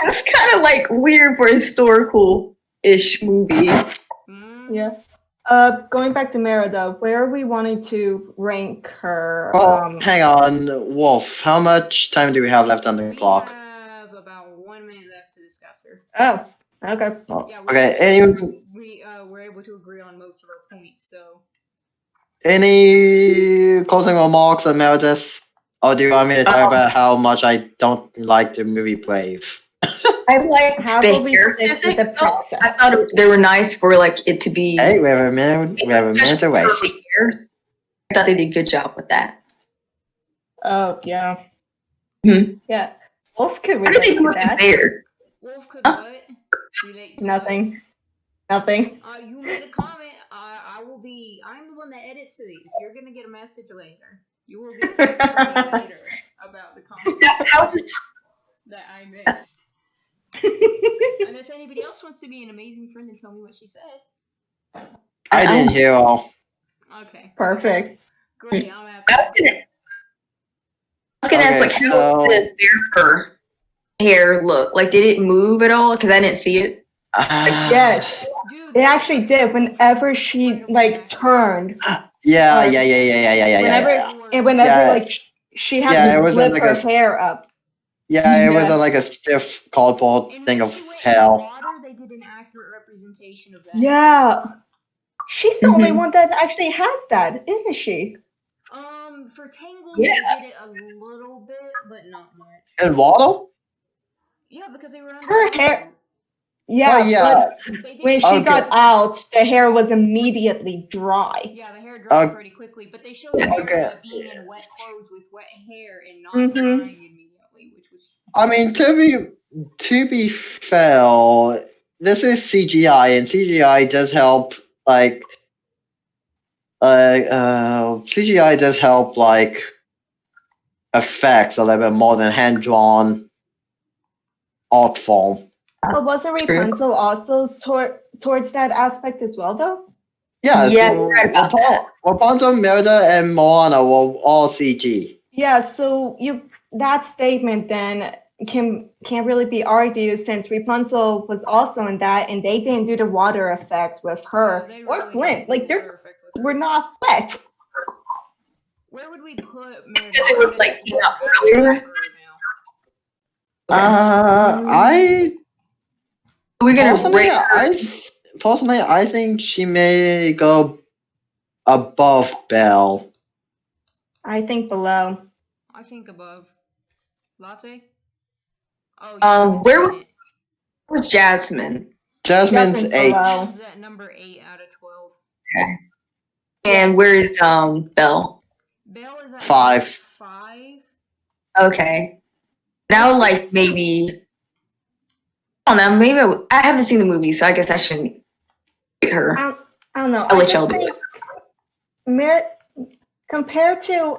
That's kind of like weird for a historical-ish movie. Yeah. Going back to Merida, where are we wanting to rank her? Oh, hang on, Wolf. How much time do we have left on the clock? We have about 1 minute left to discuss her. Oh, okay. Oh, Yeah, okay. we were able to agree on most of our points, so. Any closing remarks on Meredith? Or do you want me to talk about how much I don't like the movie Brave? I liked How the will we hair stick with the physics, though. princess? I thought they were nice for like it to be. Hey, we have a minute. We have a minute to waste. Curly hair. I thought they did a good job with that. Oh, yeah. Hmm. Yeah. Wolf could What did they relate do to with the that. bear? Wolf could Huh? what? Relate to Nothing. Nothing. what? You made a comment. I'm the one that edits these. You're gonna get a message later. You will get a text from me later about the comment How does that I missed. Unless anybody else wants to be an amazing friend and tell me what she said. I didn't hear all. Okay. Perfect. Great. I'm I was gonna ask, like, how did the bear fur hair look? Like, did it move at all? Because I didn't see it. Yes. Dude, It actually did whenever she like turned. Yeah. Whenever Yeah. like she had Yeah, it to wasn't flip like her a- hair up. Yeah, it Yeah. wasn't like a stiff cardboard And thing when of she went in hell. the water, they did an accurate representation of that. Yeah. She's the only Mhm. one that actually has that, isn't she? For Tangled, Yeah. they did it a little bit, but not much. And water? Yeah, because they were under Her the hair. water. Yeah, Oh, yeah. but They did when it- she Okay. got out, the hair was immediately dry. Yeah, the hair dried Okay. pretty quickly, but they showed her Okay. being in wet clothes with wet hair and not Mhm. drying immediately, which was. I mean, to be fair, this is CGI, and CGI does help. Like, CGI does help like effects a little bit more than hand drawn art form. But wasn't True. Rapunzel also towards that aspect as well, though? Yeah, Yeah, you're right about that. Rapunzel, Merida, and Moana were all CG. Yeah, so that statement then can't really be argued since Rapunzel was also in that, and they didn't do the water effect with her They or really Flint. didn't do Like the they're water effect with her. we're not wet. Where would we put Merida? Because it was, like, came out earlier. Right now. We're gonna Personally, rate her. I think she may go above Belle. I think below. I think above. Latte? Oh, Where haven't seen it. was Jasmine? Jasmine's Jasmine's 8. below. She's at number 8 out of 12. And where is Belle? Belle is at 5. 5. Okay. Now, like, maybe I don't know. Maybe I haven't seen the movie, so I guess I shouldn't rate her. I don't know. I'll let I y'all just do think compared to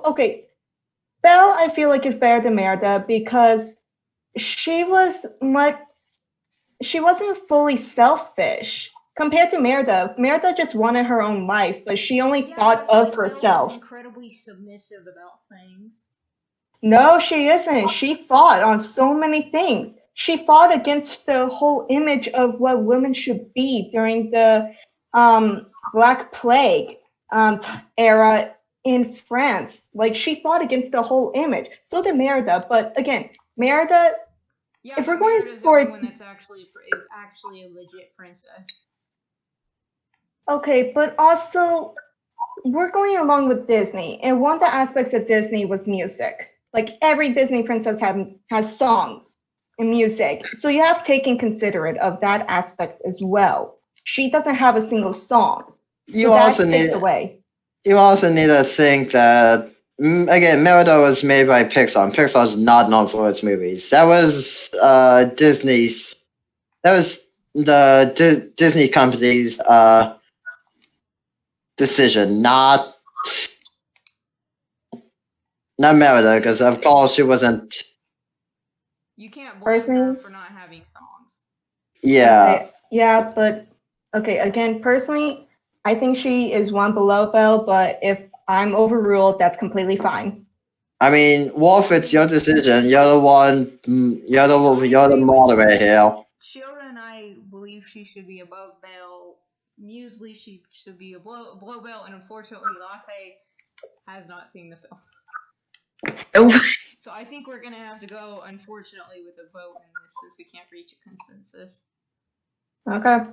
Belle, I feel like is better than Merida because she wasn't fully selfish compared to Merida. Merida just wanted her own life, but she only thought of Belle herself. is incredibly submissive about things. No, she isn't. She fought on so many things. she fought against the whole image of what women should be during the Black Plague era in France. Like she fought against the whole image. So did Merida. But again, Merida. Yeah, If but we're going Merida's the for only one that's actually a legit princess. okay, but also we're going along with Disney, and one of the aspects of Disney was music. Like every Disney princess has songs and music, so you have to take in considerate of that aspect as well. She doesn't have a single song, You so also that need takes away. you also need to think that again, Merida was made by Pixar, and Pixar is not known for its movies. That was Disney's. That was the Disney company's decision, not Merida, because of course she wasn't. You can't blame her Personally, for not having songs. Yeah, okay, yeah, but okay, again, personally, I think she is one below Belle, but if I'm overruled, that's completely fine. I mean, Wolf, it's your decision. You're the one. You're the moderator here. Children and I believe she should be above Belle. Muse believes she should be below Belle, and unfortunately, Latte has not seen the film. Oh, So I think we're gonna have to go, unfortunately, with a vote in this, since we can't reach a consensus. Okay.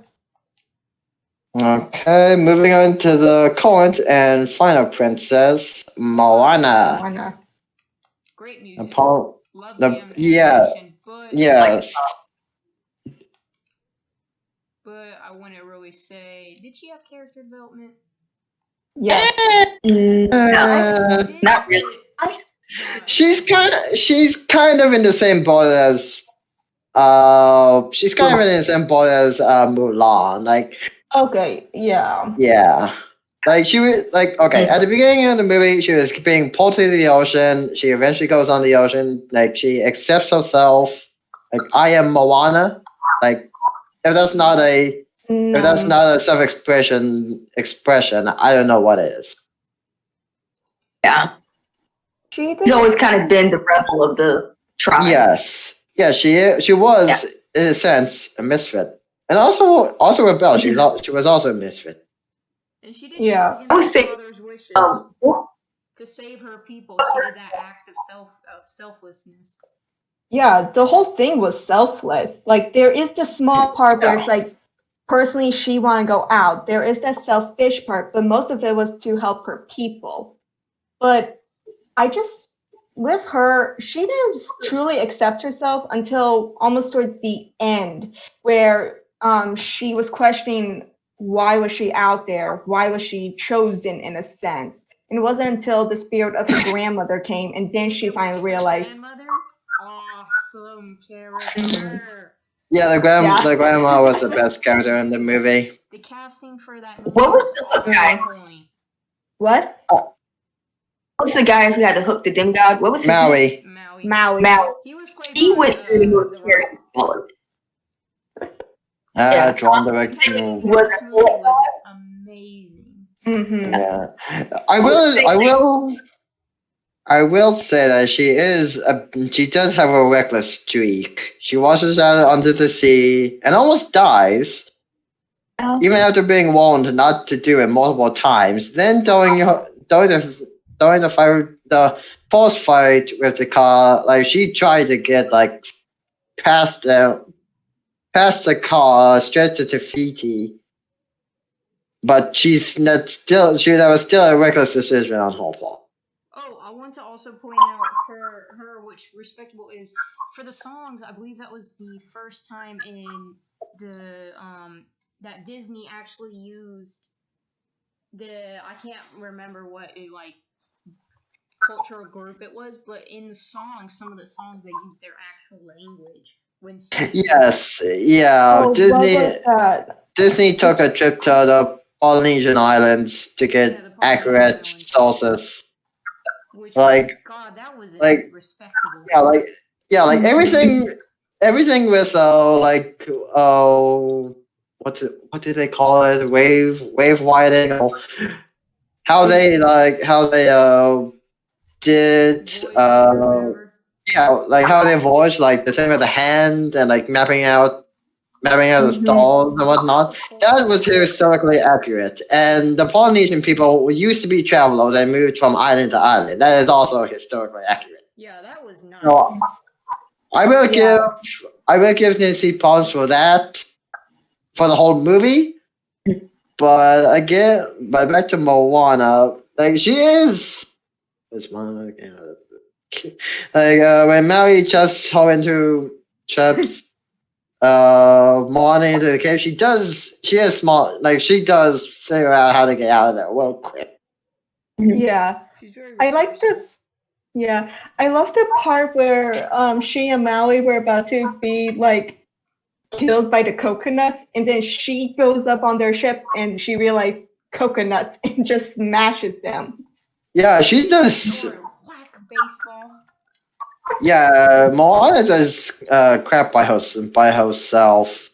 Okay, moving on to the current and final princess, Moana. Moana. Great music. Upon Love the the animation, but yes, I wouldn't really say. Did she have character development? Yes. uh, not really. she's kind of in the same boat as she's kind of in the same boat as Mulan. Like Okay, yeah. yeah. Like she was like okay at the beginning of the movie she was being pulled to the ocean. She eventually goes on the ocean. Like she accepts herself. Like I am Moana. Like if that's not a self expression, I don't know what is. Yeah. She She's always kind of been the rebel of the tribe. Yes. Yeah, she was in a sense a misfit. And also a Belle. She was also a misfit. And she did Yeah. go against her father's wishes to save her people. She did that act of selflessness. Yeah, the whole thing was selfless. Like there is the small part where it's like personally she wanna go out. There is that selfish part, but most of it was to help her people. But I just with her, she didn't truly accept herself until almost towards the end, where she was questioning why was she out there, why was she chosen in a sense. And it wasn't until the spirit of her grandmother came, and then she finally realized. Grandmother, awesome character. Yeah, the grandma was the best character in the movie. The casting for that movie. What was the hook guy? What? What's the guy who had to hook the demigod? What was his name? Maui. He was played He by, went through the most character development. John the Derek casting for this movie was amazing. Mm-hmm. Yeah. I will say that she does have a reckless streak. She washes out onto the sea and almost dies. Even after being warned not to do it multiple times. Then during the force fight with the car, like she tried to get like past the car straight to Tafiti. But that was still a reckless decision on her part. Oh, I want to also point out her which respectable is for the songs. I believe that was the first time in the that Disney actually used I can't remember what it like cultural group it was, but in the songs, some of the songs they used their actual language when singing. Yes, yeah. Oh, Disney took a trip to the Polynesian islands to get accurate sources. Which God, that was respectable. Like everything with what did they call it? Wave whiting, or how they did Yeah, like how they voice, like the thing with the hand and like mapping out the stalls and whatnot. That was historically accurate. And the Polynesian people used to be travelers and moved from island to island. That is also historically accurate. Yeah, that was nice. So I will give Nancy points for that for the whole movie. But back to Moana, like she is. It's Moana again. Like when Maui just saw into Chub's Moana into the cave, she is smart, like she does figure out how to get out of there real quick. Yeah. She's very I like resourceful. I love the part where she and Maui were about to be like killed by the coconuts, and then she goes up on their ship and she realized coconuts and just smashes them. Yeah, she does. Or whack baseball. Yeah, Moana does crap by herself.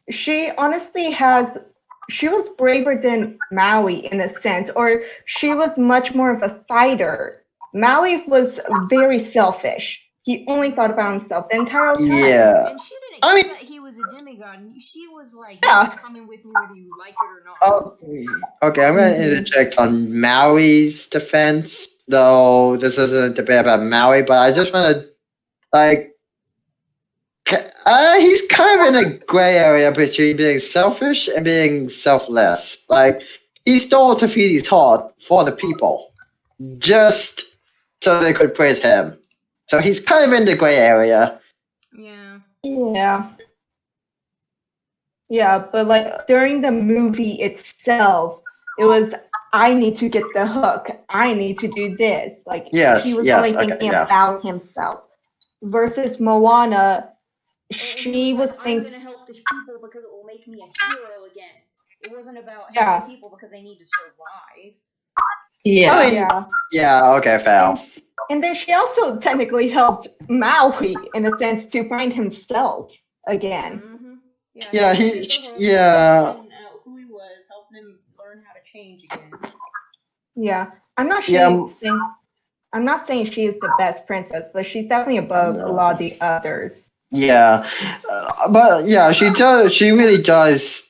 She honestly she was braver than Maui in a sense, or she was much more of a fighter. Maui was very selfish. He only thought about himself the entire time. Yeah. And she didn't care that he was a demigod. She was like, Yeah. "You're coming with me whether you like it or not." Oh, okay, I'm going to interject on Maui's defense, though this isn't a debate about Maui, but I just want to, like, he's kind of in a gray area between being selfish and being selfless. Like, he stole Tafiti's heart for the people, just so they could praise him. So he's kind of in the gray area. Yeah. Yeah, but like during the movie itself, it was I need to get the hook. I need to do this. Like he was only thinking about himself. Versus Moana, she was like, thinking, I'm gonna help the people because it will make me a hero again. It wasn't about helping people because they need to survive. Yeah. I mean, yeah, okay, fair. And then she also technically helped Maui in a sense to find himself again. Yeah, who he was, helping him learn how to change again. Yeah, I'm not saying she is the best princess, but she's definitely above a lot of the others. Yeah, but yeah, she does. She really does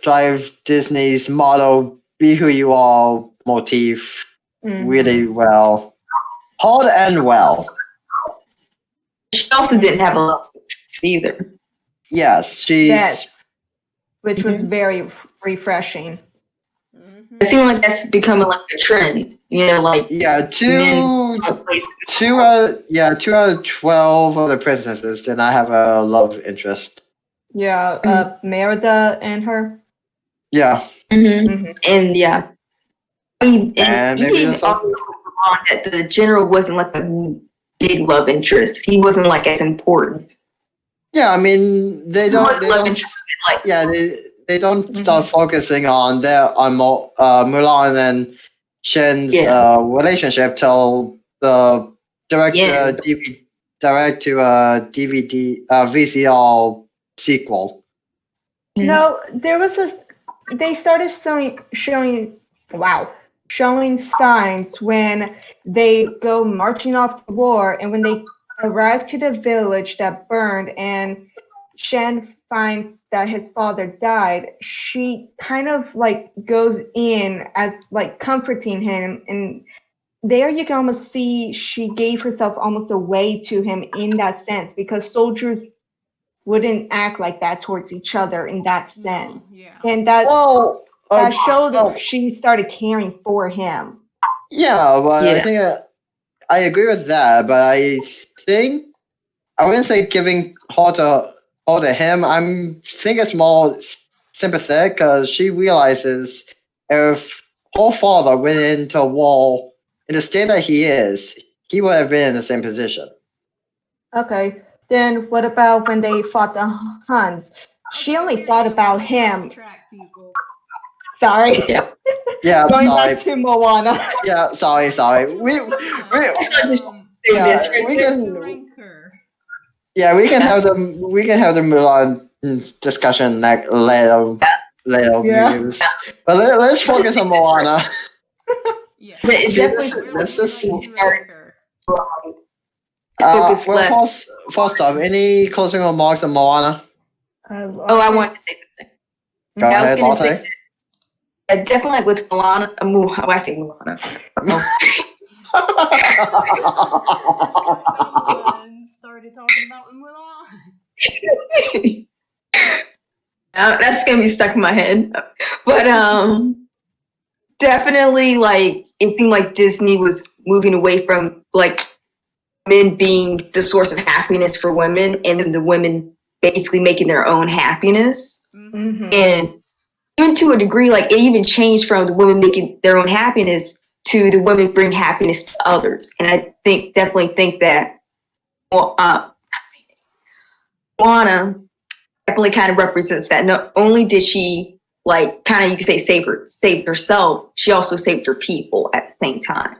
drive Disney's motto "Be who you are" motif really well, hard and well. She also didn't have a lot of either. Yes, which was very refreshing. It seems like that's becoming like a trend, like two out of 12 other princesses did not have a love interest. Yeah, Merida and her. Yeah. And yeah, I mean, and you can also on that the general wasn't like a big love interest. He wasn't like as important. Yeah, I mean they don't start focusing on Mulan and Shen's relationship till the direct to DVD VCR sequel. No, there was they started showing signs when they go marching off to war, and when they arrive to the village that burned and Shen finds that his father died, she kind of like goes in as like comforting him, and there you can almost see she gave herself almost away to him in that sense, because soldiers wouldn't act like that towards each other in that sense. And that showed that she started caring for him. Yeah, but I think I agree with that, but I think I wouldn't say giving her to him. I think it's more sympathetic because she realizes if her father went into war in the state that he is, he would have been in the same position. Okay, then what about when they fought the Huns? She only thought about him. Sorry. Yeah, Going sorry. back to Moana. Yeah, sorry. We can have the Mulan discussion later views. But let's focus on Moana. It's definitely this is Focus Well, left. first off, any closing remarks on Moana? Oh, I wanted to say something. Go I was ahead, gonna say, Latte. definitely like with Milana. I say Milana. That's because someone started talking about Mulan. That's gonna be stuck in my head. But definitely like it seemed like Disney was moving away from like men being the source of happiness for women, and then the women basically making their own happiness. Mm-hmm. And even to a degree, like it even changed from the women making their own happiness to the women bring happiness to others. And I definitely think that Moana definitely kind of represents that. Not only did she like kind of, you could say, saved herself, she also saved her people at the same time.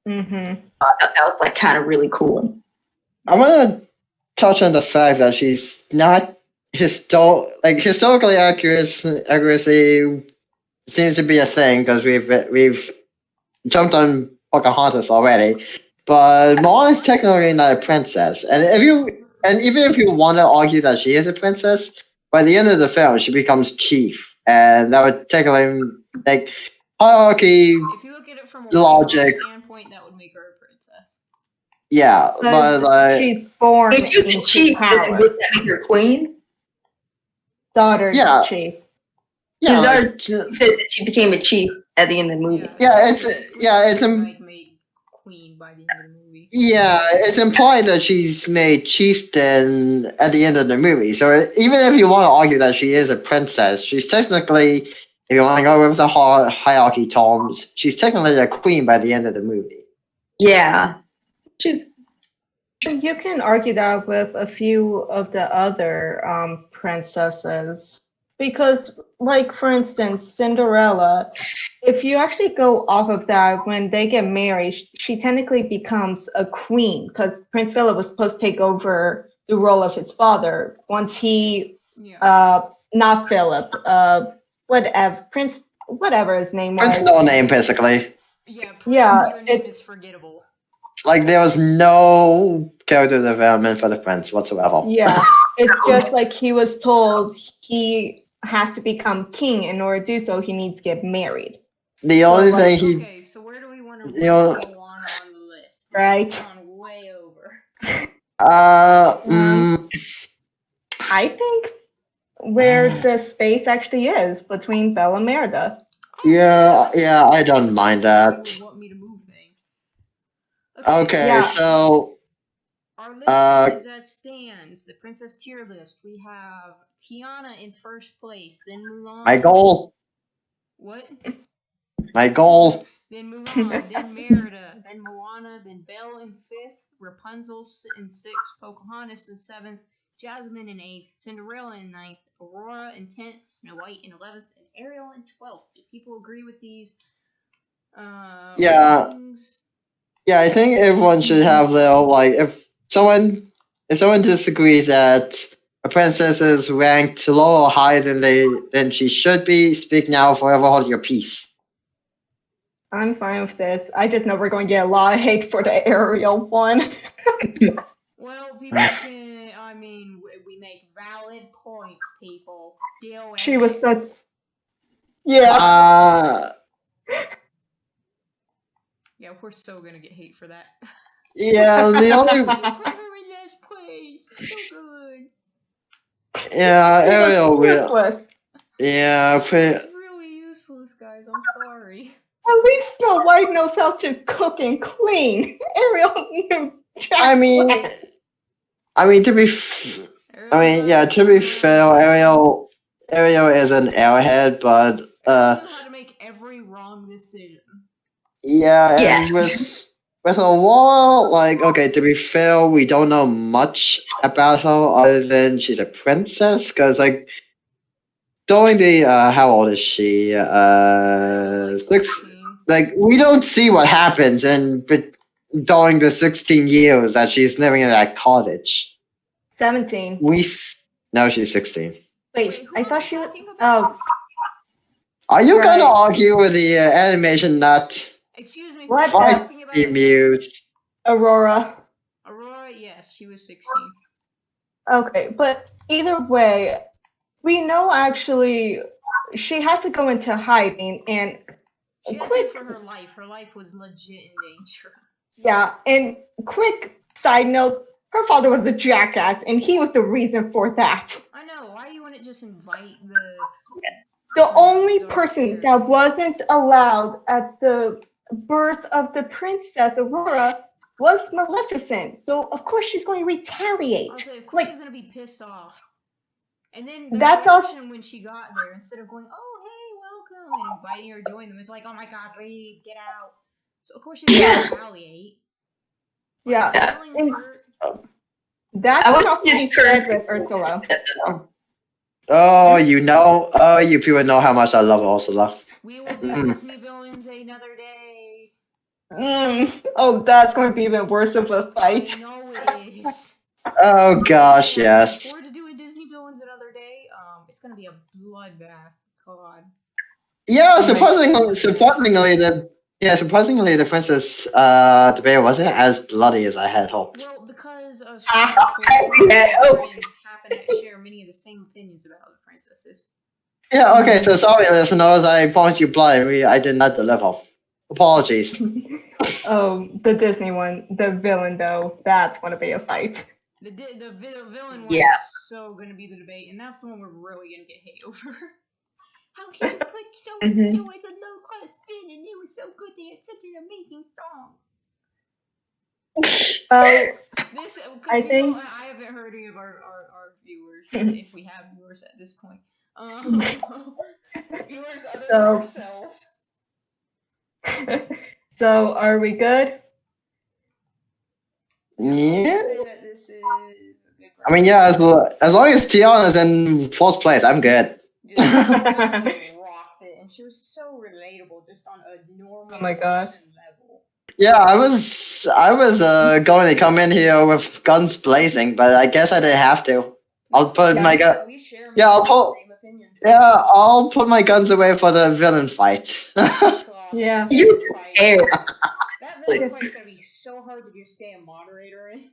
Mm-hmm. That was like kind of really cool. I want to touch on the fact that she's not historically accuracy seems to be a thing because we've jumped on Pocahontas already, but Moana is technically not a princess, and even if you want to argue that she is a princess, by the end of the film she becomes chief, and that would technically like hierarchy If you look at it from a logic. standpoint, that would make her a princess. Yeah, but like she's born If she's the into chief, power. would that make her queen? Daughter Yeah. chief. Yeah, like, she said that she became a chief at the end of the movie. Like made queen by the end of the movie. Yeah, it's implied that she's made chieftain at the end of the movie. So even if you want to argue that she is a princess, she's technically, if you want to go with the hierarchy terms, she's technically a queen by the end of the movie. Yeah, she's. You can argue that with a few of the other princesses. Because, like, for instance, Cinderella, if you actually go off of that, when they get married, she technically becomes a queen because Prince Philip was supposed to take over the role of his father once he, not Philip, whatever his name was. Prince no name, basically. Yeah, your name is forgettable. Like, there was no character development for the prince whatsoever. Yeah, it's just like he was told he has to become king. In order to do so, he needs to get married. The only thing he... Okay, so where do we want to put Moana on the list? Right. Gone way over. I think where the space actually is between Belle and Merida. Yeah, I don't mind that. You want me to move things? Okay, so... Our list is as stands. The princess tier list. We have Tiana in first place, then Mulan. My goal. What? My goal. Then Mulan, then Merida, then Moana, then Belle in fifth, Rapunzel in sixth, Pocahontas in seventh, Jasmine in eighth, Cinderella in ninth, Aurora in 10th, Snow White in 11th, and Ariel in 12th. Do people agree with these? Rankings? Yeah, I think everyone should have their, like, if someone disagrees that a princess is ranked low or higher than she should be, speak now, forever hold your peace. I'm fine with this. I just know we're going to get a lot of hate for the Ariel one. Well, people can, we make valid points, people. Deal with She was such... Yeah. Yeah, we're so gonna get hate for that. Yeah, the only... Put her in last place. So good. Yeah, Ariel will... Useless. Yeah, It's really useless, guys. I'm sorry. At least Snow White knows how to cook and clean. Ariel knew I mean, to be fair, Ariel is an airhead, but Ariel knew how to make every wrong decision. Yeah, yes. And with Aurora, like, okay, to be fair, we don't know much about her other than she's a princess, because, like, during the, how old is she? 6, like, we don't see what happens during the 16 years that she's living in that cottage. 17. No, she's 16. Wait, I thought she was... Oh. Are you gonna argue with the animation nut? Excuse me, what? Be amused. Aurora. Aurora, yes, she was 16. Okay, but either way, we know actually she had to go into hiding, and She had to quick, for her life. Her life was legit in danger. yeah, and quick side note, her father was a jackass, and he was the reason for that. I know. Why you wouldn't just invite The only the person heir? that wasn't allowed at the birth of the princess Aurora was Maleficent. So of course she's going to retaliate. I'll say, of course Like, she's gonna be pissed off. And then the that's reaction also when she got there, instead of going, "Oh hey, welcome," and inviting her to join them, it's like, "Oh my God, leave, get out." So of course she's gonna retaliate. Like, yeah. Yeah. feelings hurt. That I can was also be just said cursing. with Ursula. Oh, you people know how much I love Ursula. We will do Disney villains another day. Oh, that's going to be even worse of a I fight. know it is. Oh gosh, I'm looking yes. forward to doing Disney villains another day. It's gonna be a bloodbath. God. Yeah, Oh my surprisingly, the princess debate wasn't as bloody as I had hoped. Well, because of Yeah, friends happen to share many of the same opinions about the princesses. Yeah, okay, so sorry, listeners, I promised you blood. I did not deliver. Apologies. The Disney one, the villain though, that's going to be a fight. The villain one Yeah. is so gonna be the debate, and that's the one we're really gonna get hate over. How could you put so and so as a low class band and they were so good? They had such an amazing song. This I think I haven't heard any of our viewers, if we have viewers at this point. Viewers other than ourselves. So are we good? Yeah. Say that this is a good I mean, yeah, as long as Tion is in fourth place, I'm good. rocked it, and she was so relatable, just on a normal Oh my God. person level. Yeah, I was going to come in here with guns blazing, but I guess I didn't have to. I'll put my gun. We share Yeah, same opinions. Yeah, I'll put my guns away for the villain fight. Yeah. You care. That villain fight's gonna be so hard to just stay a moderator in.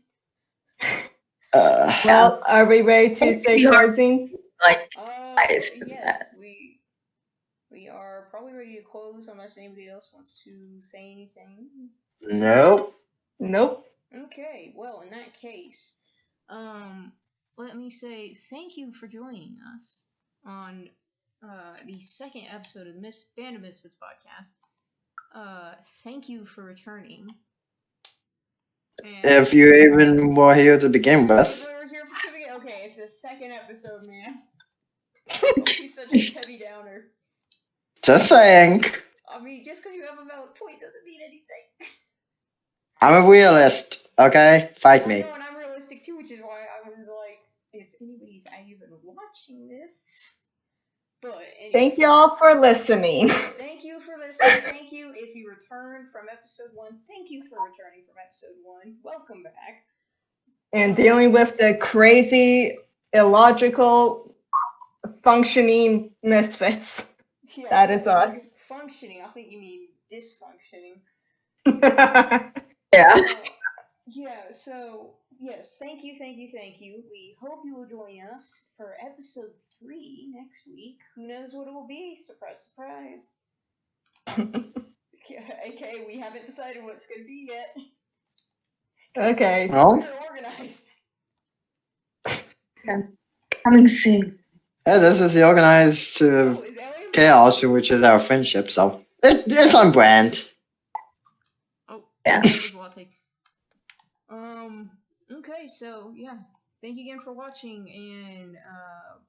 Well, are we ready to say closing? Like, Yes, we are probably ready to close unless anybody else wants to say anything. Nope. Nope. Okay, well, in that case, let me say thank you for joining us on the second episode of the Band of Misfits podcast. Thank you for returning. And If you even were here to begin with. Okay, it's the second episode, man. He's such a heavy downer. Just saying. I mean, just because you have a valid point doesn't mean anything. I'm a realist, okay? Fight me. I know, and I'm realistic too, which is why I was like, if anybody's even watching this. But anyway. Thank you all for listening. Thank you for listening. Thank you if you returned from episode 1. Thank you for returning from episode 1. Welcome back. And dealing with the crazy, illogical, functioning misfits. Yeah, That is us. Functioning. I think you mean dysfunctioning. yeah. Yeah, so, yes, thank you. We hope you will join us for episode 3 next week. Who knows what it will be? Surprise, surprise. Okay, we haven't decided what it's going to be yet. Okay. Well, We're organized. Coming soon. yeah, this is the organized chaos, which is our friendship, so it's on brand. Oh, Yeah. that was Latte. Okay, so yeah. Thank you again for watching, and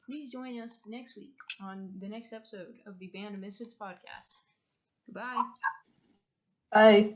please join us next week on the next episode of the Band of Misfits podcast. Goodbye. Bye.